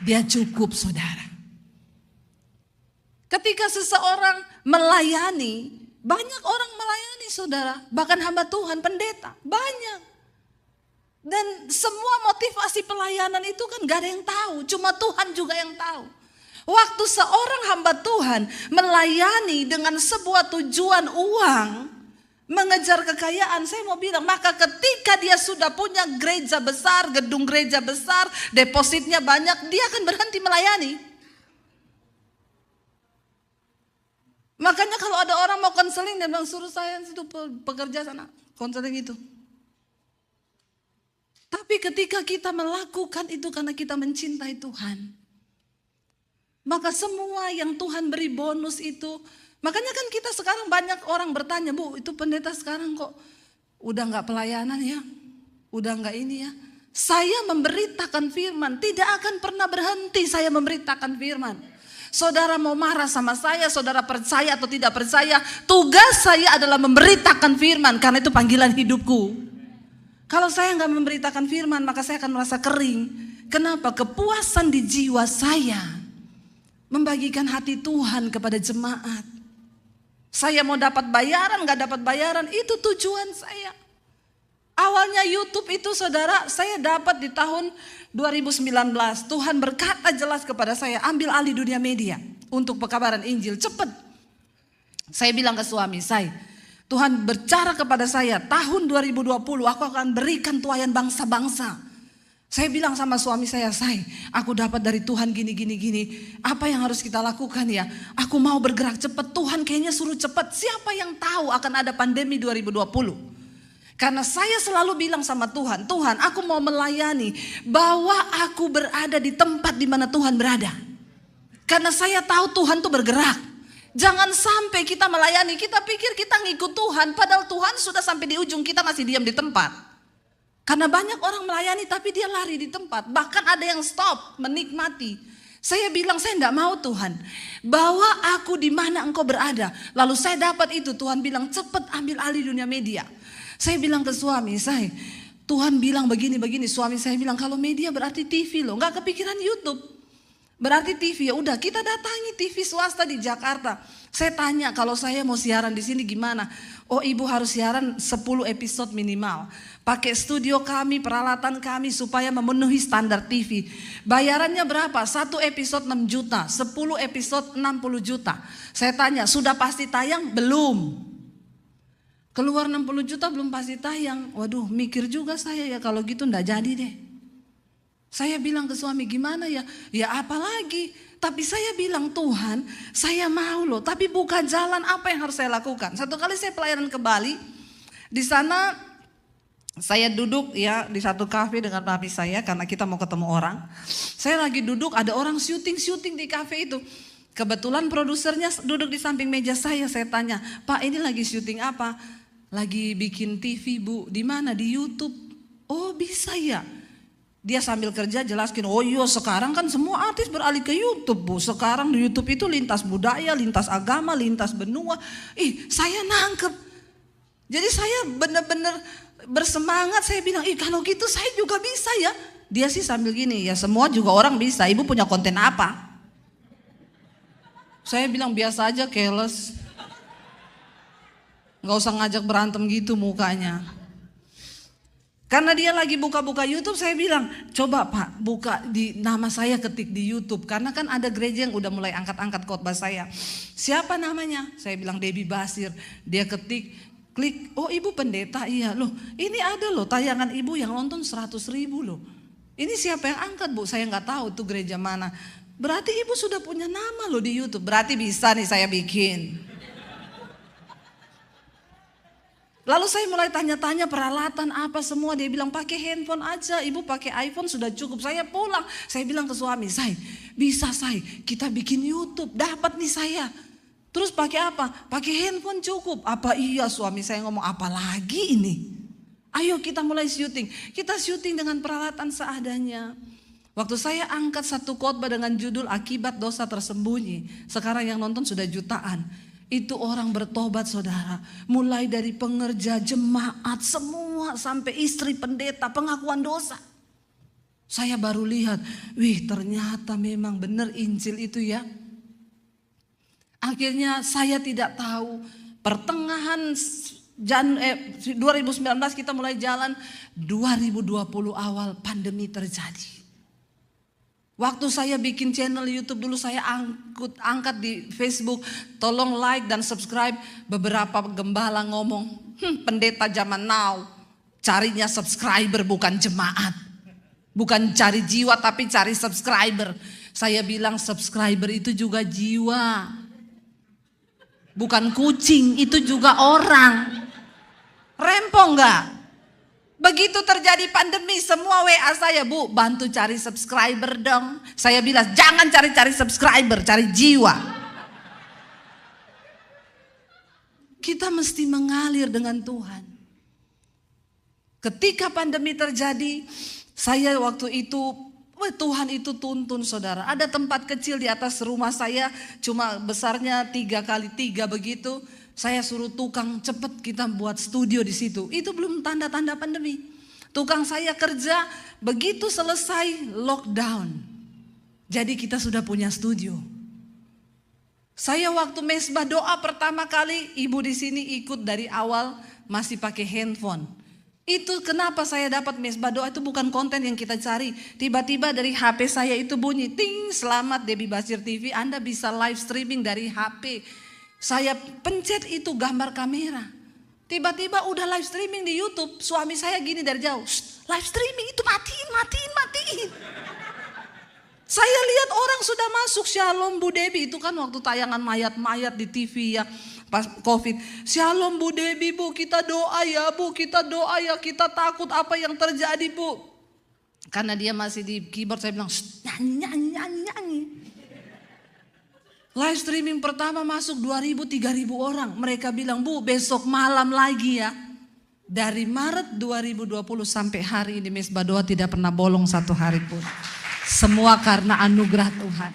Dia cukup, saudara. Ketika seseorang melayani, banyak orang melayani, saudara. Bahkan hamba Tuhan, pendeta, banyak. Dan semua motivasi pelayanan itu kan gak ada yang tahu, cuma Tuhan juga yang tahu. Waktu seorang hamba Tuhan melayani dengan sebuah tujuan uang, mengejar kekayaan, saya mau bilang, maka ketika dia sudah punya gereja besar, gedung gereja besar, depositnya banyak, dia akan berhenti melayani. Makanya kalau ada orang mau konseling, dia bilang suruh saya itu pekerja sana, konseling itu. Tapi ketika kita melakukan itu karena kita mencintai Tuhan, maka semua yang Tuhan beri bonus itu, makanya kan kita sekarang banyak orang bertanya, Bu, itu pendeta sekarang kok udah gak pelayanan ya, udah gak ini ya. Saya memberitakan firman, tidak akan pernah berhenti saya memberitakan firman. Saudara mau marah sama saya, saudara percaya atau tidak percaya, tugas saya adalah memberitakan firman, karena itu panggilan hidupku. Kalau saya gak memberitakan firman, maka saya akan merasa kering. Kenapa? Kepuasan di jiwa saya membagikan hati Tuhan kepada jemaat. Saya mau dapat bayaran, gak dapat bayaran, itu tujuan saya. Awalnya YouTube itu, saudara, saya dapat di tahun 2019. Tuhan berkata jelas kepada saya, ambil alih dunia media untuk pekabaran Injil, cepat. Saya bilang ke suami saya, Tuhan bercara kepada saya, tahun 2020 aku akan berikan tuaian bangsa-bangsa. Saya bilang sama suami saya, aku dapat dari Tuhan gini. Apa yang harus kita lakukan ya? Aku mau bergerak cepat, Tuhan kayaknya suruh cepat. Siapa yang tahu akan ada pandemi 2020? Karena saya selalu bilang sama Tuhan, Tuhan aku mau melayani bahwa aku berada di tempat di mana Tuhan berada. Karena saya tahu Tuhan tuh bergerak. Jangan sampai kita melayani, kita pikir kita ngikut Tuhan, padahal Tuhan sudah sampai di ujung, kita masih diam di tempat. Karena banyak orang melayani tapi dia lari di tempat. Bahkan ada yang stop, menikmati. Saya bilang, saya tidak mau Tuhan. Bawa aku di mana engkau berada. Lalu saya dapat itu, Tuhan bilang cepat ambil alih dunia media. Saya bilang ke suami saya, Tuhan bilang begini. Suami saya bilang, kalau media berarti TV loh. Gak kepikiran YouTube. Berarti TV, ya udah kita datangi TV swasta di Jakarta. Saya tanya, kalau saya mau siaran di sini gimana? Oh, ibu harus siaran 10 episode minimal. Pakai studio kami, peralatan kami supaya memenuhi standar TV. Bayarannya berapa? 1 episode 6 juta, 10 episode 60 juta. Saya tanya, sudah pasti tayang? Belum. Keluar 60 juta belum pasti tayang. Waduh, mikir juga saya ya, kalau gitu enggak jadi deh. Saya bilang ke suami, gimana ya? Ya apalagi. Tapi saya bilang, Tuhan saya mau loh, tapi buka jalan, apa yang harus saya lakukan? Satu kali saya pelayanan ke Bali. Di sana saya duduk ya di satu kafe dengan mami saya karena kita mau ketemu orang. Saya lagi duduk, ada orang syuting di kafe itu. Kebetulan produsernya duduk di samping meja saya tanya, Pak ini lagi syuting apa? Lagi bikin TV Bu, di mana? Di YouTube. Oh bisa ya? Dia sambil kerja jelaskin, oh iya sekarang kan semua artis beralih ke YouTube Bu. Sekarang di YouTube itu lintas budaya, lintas agama, lintas benua. Saya nangkep. Jadi saya benar-benar bersemangat, saya bilang, kalau gitu saya juga bisa ya. Dia sih sambil gini, ya semua juga orang bisa, ibu punya konten apa? Saya bilang biasa aja, careless. Gak usah ngajak berantem gitu mukanya. Karena dia lagi buka-buka YouTube, saya bilang, coba Pak buka di nama saya, ketik di YouTube. Karena kan ada gereja yang udah mulai angkat-angkat khotbah saya. Siapa namanya? Saya bilang Debbie Basir. Dia ketik, klik, oh ibu pendeta, iya loh. Ini ada loh tayangan ibu yang nonton 100.000 loh. Ini siapa yang angkat Bu? Saya nggak tahu itu gereja mana. Berarti ibu sudah punya nama loh di YouTube. Berarti bisa nih saya bikin. Lalu saya mulai tanya-tanya peralatan apa semua. Dia bilang pakai handphone aja. Ibu pakai iPhone sudah cukup. Saya pulang. Saya bilang ke suami, bisa kita bikin YouTube. Dapat nih saya. Terus pakai apa? Pakai handphone cukup. Apa iya suami saya ngomong, apa lagi ini? Ayo kita mulai syuting. Kita syuting dengan peralatan seadanya. Waktu saya angkat satu khotbah dengan judul akibat dosa tersembunyi, sekarang yang nonton sudah jutaan. Itu orang bertobat saudara, mulai dari pengerja, jemaat, semua sampai istri pendeta, pengakuan dosa. Saya baru lihat, wih ternyata memang benar Injil itu ya. Akhirnya saya tidak tahu, pertengahan 2019 kita mulai jalan, 2020 awal pandemi terjadi. Waktu saya bikin channel YouTube dulu saya angkat di Facebook, tolong like dan subscribe. Beberapa gembala ngomong, pendeta zaman now carinya subscriber bukan jemaat. Bukan cari jiwa tapi cari subscriber. Saya bilang subscriber itu juga jiwa. Bukan kucing, itu juga orang. Rempong enggak? Begitu terjadi pandemi semua WA saya, Bu bantu cari subscriber dong. Saya bilang jangan cari-cari subscriber, cari jiwa. Kita mesti mengalir dengan Tuhan. Ketika pandemi terjadi, saya waktu itu, Tuhan itu tuntun saudara. Ada tempat kecil di atas rumah saya, cuma besarnya 3x3 begitu. Saya suruh tukang cepet kita buat studio di situ. Itu belum tanda-tanda pandemi. Tukang saya kerja, begitu selesai lockdown. Jadi kita sudah punya studio. Saya waktu mesbah doa pertama kali, ibu di sini ikut dari awal masih pakai handphone. Itu kenapa saya dapat mesbah doa, itu bukan konten yang kita cari. Tiba-tiba dari HP saya itu bunyi, ting, selamat Debbie Basir TV, Anda bisa live streaming dari HP. Saya pencet itu gambar kamera. Tiba-tiba udah live streaming di YouTube. Suami saya gini dari jauh, live streaming itu matiin. Saya lihat orang sudah masuk, Shalom Bu Debbie. Itu kan waktu tayangan mayat-mayat di TV ya, pas COVID. Shalom Bu Debbie Bu, kita doa ya Bu, kita doa ya, kita takut apa yang terjadi Bu. Karena dia masih di keyboard, saya bilang nyanyi. Live streaming pertama masuk 2.000-3.000 orang. Mereka bilang, Bu besok malam lagi ya. Dari Maret 2020 sampai hari ini mesbah doa tidak pernah bolong satu hari pun. Semua karena anugerah Tuhan.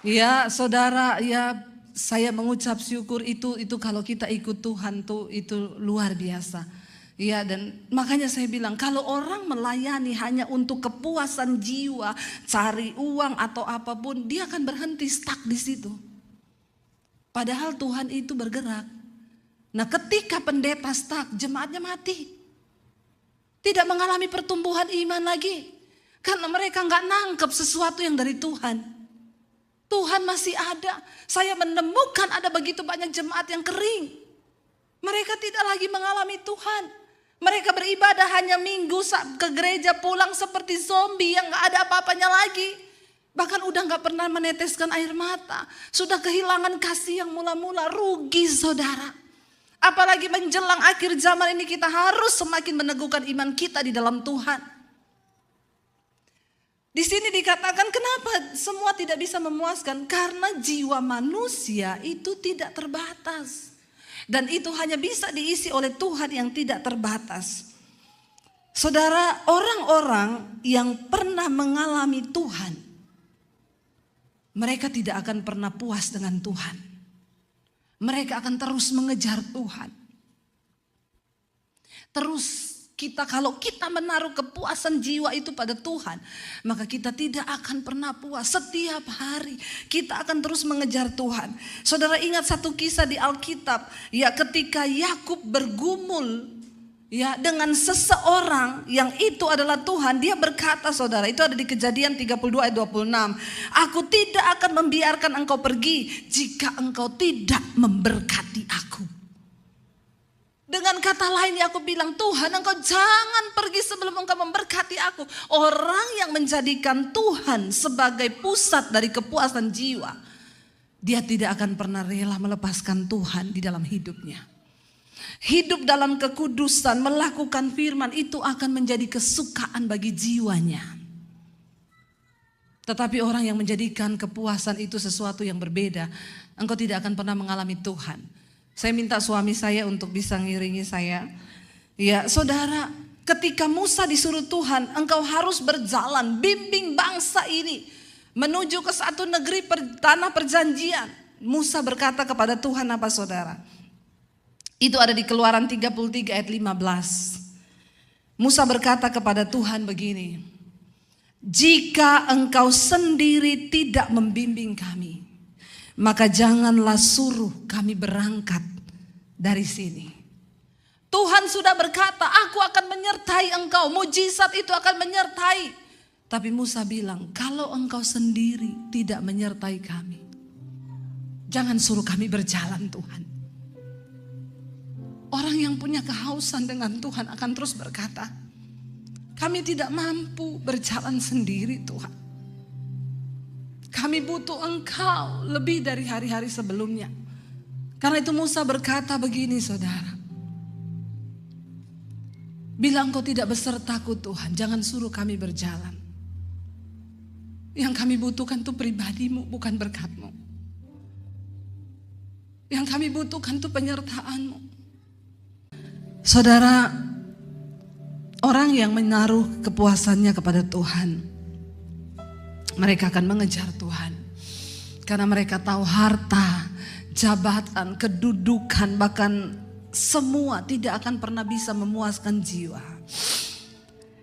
Ya saudara, ya saya mengucap syukur itu kalau kita ikut Tuhan tuh itu luar biasa. Ya, dan makanya saya bilang kalau orang melayani hanya untuk kepuasan jiwa, cari uang atau apapun, dia akan berhenti stuck di situ. Padahal Tuhan itu bergerak. Nah, ketika pendeta stuck, jemaatnya mati. Tidak mengalami pertumbuhan iman lagi. Karena mereka nggak nangkep sesuatu yang dari Tuhan. Tuhan masih ada. Saya menemukan ada begitu banyak jemaat yang kering. Mereka tidak lagi mengalami Tuhan. Mereka beribadah hanya minggu ke gereja, pulang seperti zombie yang gak ada apa-apanya lagi. Bahkan udah gak pernah meneteskan air mata. Sudah kehilangan kasih yang mula-mula, rugi saudara. Apalagi menjelang akhir zaman ini kita harus semakin meneguhkan iman kita di dalam Tuhan. Di sini dikatakan kenapa semua tidak bisa memuaskan? Karena jiwa manusia itu tidak terbatas. Dan itu hanya bisa diisi oleh Tuhan yang tidak terbatas. Saudara, orang-orang yang pernah mengalami Tuhan, mereka tidak akan pernah puas dengan Tuhan. Mereka akan terus mengejar Tuhan. Terus kalau kita menaruh kepuasan jiwa itu pada Tuhan, maka kita tidak akan pernah puas. Setiap hari kita akan terus mengejar Tuhan. Saudara ingat satu kisah di Alkitab, ya ketika Yakub bergumul ya dengan seseorang yang itu adalah Tuhan, dia berkata saudara, itu ada di Kejadian 32 ayat 26. Aku tidak akan membiarkan engkau pergi jika engkau tidak memberkati aku. Dengan kata lain aku bilang, Tuhan engkau jangan pergi sebelum engkau memberkati aku. Orang yang menjadikan Tuhan sebagai pusat dari kepuasan jiwa, dia tidak akan pernah rela melepaskan Tuhan di dalam hidupnya. Hidup dalam kekudusan, melakukan firman itu akan menjadi kesukaan bagi jiwanya. Tetapi orang yang menjadikan kepuasan itu sesuatu yang berbeda, engkau tidak akan pernah mengalami Tuhan. Saya minta suami saya untuk bisa ngiringi saya. Ya saudara, Ketika Musa disuruh Tuhan, engkau harus berjalan, bimbing bangsa ini menuju ke satu negeri tanah perjanjian. Musa berkata kepada Tuhan apa saudara? Itu ada di Keluaran 33 ayat 15. Musa berkata kepada Tuhan begini, jika engkau sendiri tidak membimbing kami, maka janganlah suruh kami berangkat dari sini. Tuhan sudah berkata, aku akan menyertai engkau, mujizat itu akan menyertai. Tapi Musa bilang, kalau engkau sendiri tidak menyertai kami, jangan suruh kami berjalan Tuhan. Orang yang punya kehausan dengan Tuhan akan terus berkata, kami tidak mampu berjalan sendiri Tuhan. Kami butuh engkau lebih dari hari-hari sebelumnya. Karena itu Musa berkata begini saudara, bila engkau tidak besertaku Tuhan, jangan suruh kami berjalan. Yang kami butuhkan itu pribadimu, bukan berkatmu. Yang kami butuhkan itu penyertaanmu. Saudara, orang yang menaruh kepuasannya kepada Tuhan, mereka akan mengejar Tuhan. Karena mereka tahu harta, jabatan, kedudukan, bahkan semua tidak akan pernah bisa memuaskan jiwa.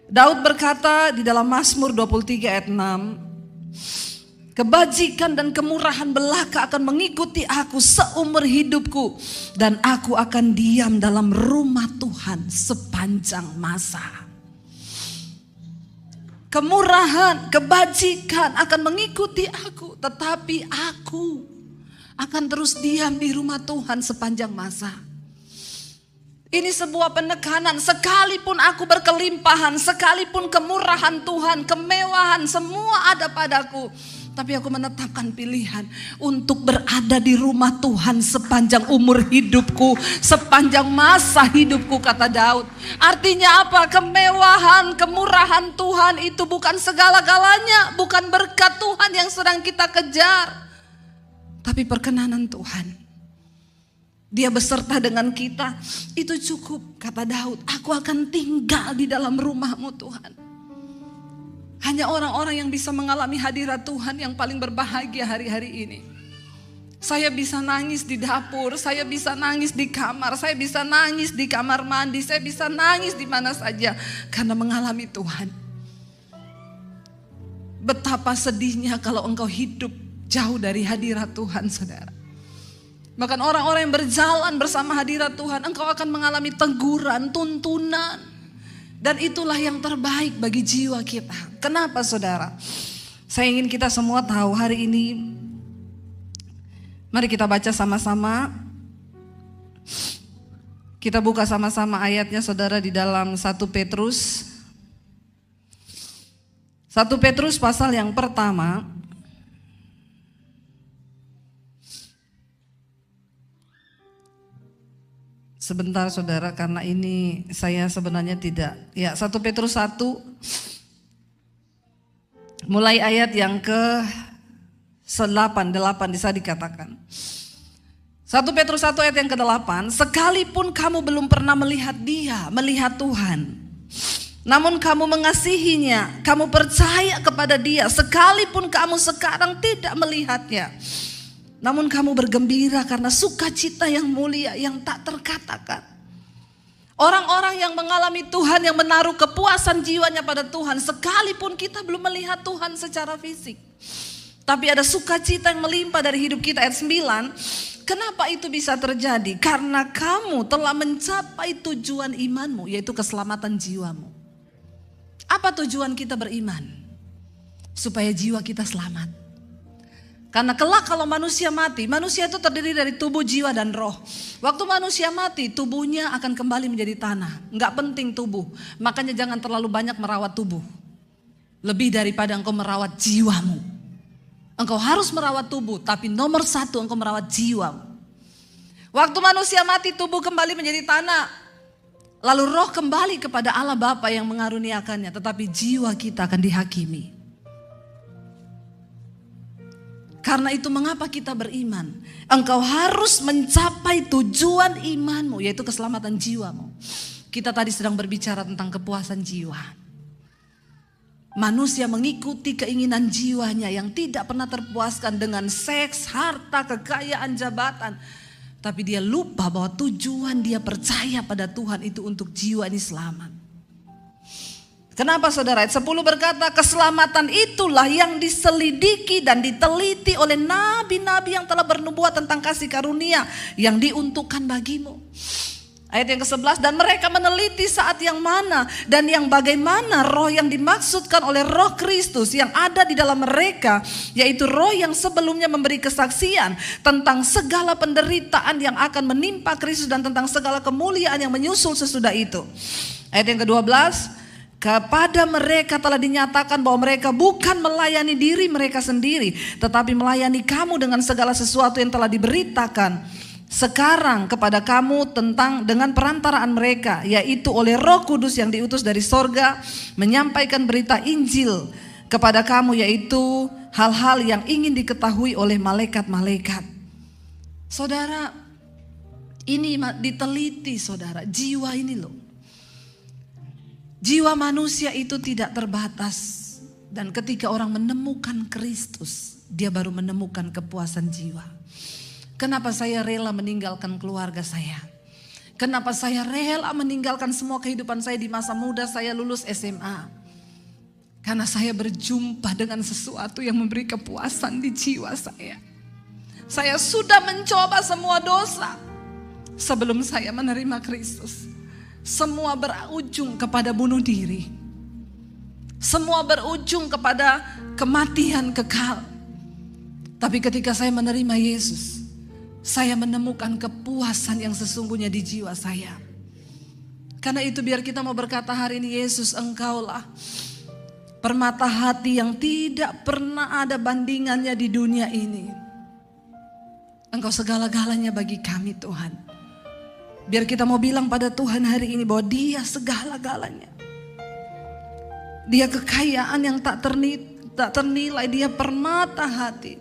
Daud berkata di dalam Mazmur 23 ayat 6, kebajikan dan kemurahan belaka akan mengikuti aku seumur hidupku, dan aku akan diam dalam rumah Tuhan sepanjang masa. Kemurahan, kebajikan akan mengikuti aku, tetapi aku akan terus diam di rumah Tuhan sepanjang masa. Ini sebuah penekanan, sekalipun aku berkelimpahan, sekalipun kemurahan Tuhan, kemewahan semua ada padaku, tapi aku menetapkan pilihan untuk berada di rumah Tuhan sepanjang umur hidupku, sepanjang masa hidupku, kata Daud. Artinya apa? Kemewahan, kemurahan Tuhan itu bukan segala-galanya, bukan berkat Tuhan yang sedang kita kejar, tapi perkenanan Tuhan. Dia beserta dengan kita, itu cukup, kata Daud. Aku akan tinggal di dalam rumah-Mu Tuhan. Hanya orang-orang yang bisa mengalami hadirat Tuhan yang paling berbahagia hari-hari ini. Saya bisa nangis di dapur, saya bisa nangis di kamar, saya bisa nangis di kamar mandi, saya bisa nangis di mana saja karena mengalami Tuhan. Betapa sedihnya kalau engkau hidup jauh dari hadirat Tuhan, saudara. Bahkan orang-orang yang berjalan bersama hadirat Tuhan, engkau akan mengalami teguran, tuntunan. Dan itulah yang terbaik bagi jiwa kita. Kenapa saudara? Saya ingin kita semua tahu hari ini. Mari kita baca sama-sama. Kita buka sama-sama ayatnya saudara di dalam 1 Petrus. 1 Petrus pasal yang pertama. Sebentar saudara, karena ini saya sebenarnya tidak. Ya, 1 Petrus 1 mulai ayat yang ke-8 bisa dikatakan. 1 Petrus 1 ayat yang ke-8, sekalipun kamu belum pernah melihat Dia, melihat Tuhan, namun kamu mengasihinya, kamu percaya kepada Dia, sekalipun kamu sekarang tidak melihatnya, namun kamu bergembira karena sukacita yang mulia yang tak terkatakan. Orang-orang yang mengalami Tuhan, yang menaruh kepuasan jiwanya pada Tuhan, sekalipun kita belum melihat Tuhan secara fisik, tapi ada sukacita yang melimpah dari hidup kita. Ayat 9, kenapa itu bisa terjadi? Karena kamu telah mencapai tujuan imanmu, yaitu keselamatan jiwamu. Apa tujuan kita beriman? Supaya jiwa kita selamat. Karena kelak kalau manusia mati, manusia itu terdiri dari tubuh, jiwa, dan roh. Waktu manusia mati, tubuhnya akan kembali menjadi tanah. Enggak penting tubuh, makanya jangan terlalu banyak merawat tubuh. Lebih daripada engkau merawat jiwamu. Engkau harus merawat tubuh, tapi nomor 1 engkau merawat jiwamu. Waktu manusia mati, tubuh kembali menjadi tanah. Lalu roh kembali kepada Allah Bapa yang mengaruniakannya, tetapi jiwa kita akan dihakimi. Karena itu mengapa kita beriman? Engkau harus mencapai tujuan imanmu, yaitu keselamatan jiwamu. Kita tadi sedang berbicara tentang kepuasan jiwa. Manusia mengikuti keinginan jiwanya yang tidak pernah terpuaskan dengan seks, harta, kekayaan, jabatan. Tapi dia lupa bahwa tujuan dia percaya pada Tuhan itu untuk jiwa ini selamat. Kenapa saudara? Ayat 10 berkata, keselamatan itulah yang diselidiki dan diteliti oleh nabi-nabi yang telah bernubuat tentang kasih karunia yang diuntukkan bagimu. Ayat yang ke-11, dan mereka meneliti saat yang mana dan yang bagaimana roh yang dimaksudkan oleh Roh Kristus yang ada di dalam mereka, yaitu roh yang sebelumnya memberi kesaksian tentang segala penderitaan yang akan menimpa Kristus dan tentang segala kemuliaan yang menyusul sesudah itu. Ayat yang ke-12, kepada mereka telah dinyatakan bahwa mereka bukan melayani diri mereka sendiri, tetapi melayani kamu dengan segala sesuatu yang telah diberitakan sekarang kepada kamu dengan perantaraan mereka, yaitu oleh Roh Kudus yang diutus dari sorga, menyampaikan berita Injil kepada kamu, yaitu hal-hal yang ingin diketahui oleh malaikat-malaikat. Saudara, ini diteliti saudara, jiwa ini loh. Jiwa manusia itu tidak terbatas. Dan ketika orang menemukan Kristus, dia baru menemukan kepuasan jiwa. Kenapa saya rela meninggalkan keluarga saya? Kenapa saya rela meninggalkan semua kehidupan saya di masa muda saya lulus SMA? Karena saya berjumpa dengan sesuatu yang memberi kepuasan di jiwa saya. Saya sudah mencoba semua dosa sebelum saya menerima Kristus. Semua berujung kepada bunuh diri. Semua berujung kepada kematian kekal. Tapi ketika saya menerima Yesus, saya menemukan kepuasan yang sesungguhnya di jiwa saya. Karena itu biar kita mau berkata hari ini, Yesus, Engkaulah permata hati yang tidak pernah ada bandingannya di dunia ini. Engkau segala-galanya bagi kami Tuhan. Biar kita mau bilang pada Tuhan hari ini bahwa Dia segala-galanya. Dia kekayaan yang tak ternilai, Dia permata hati.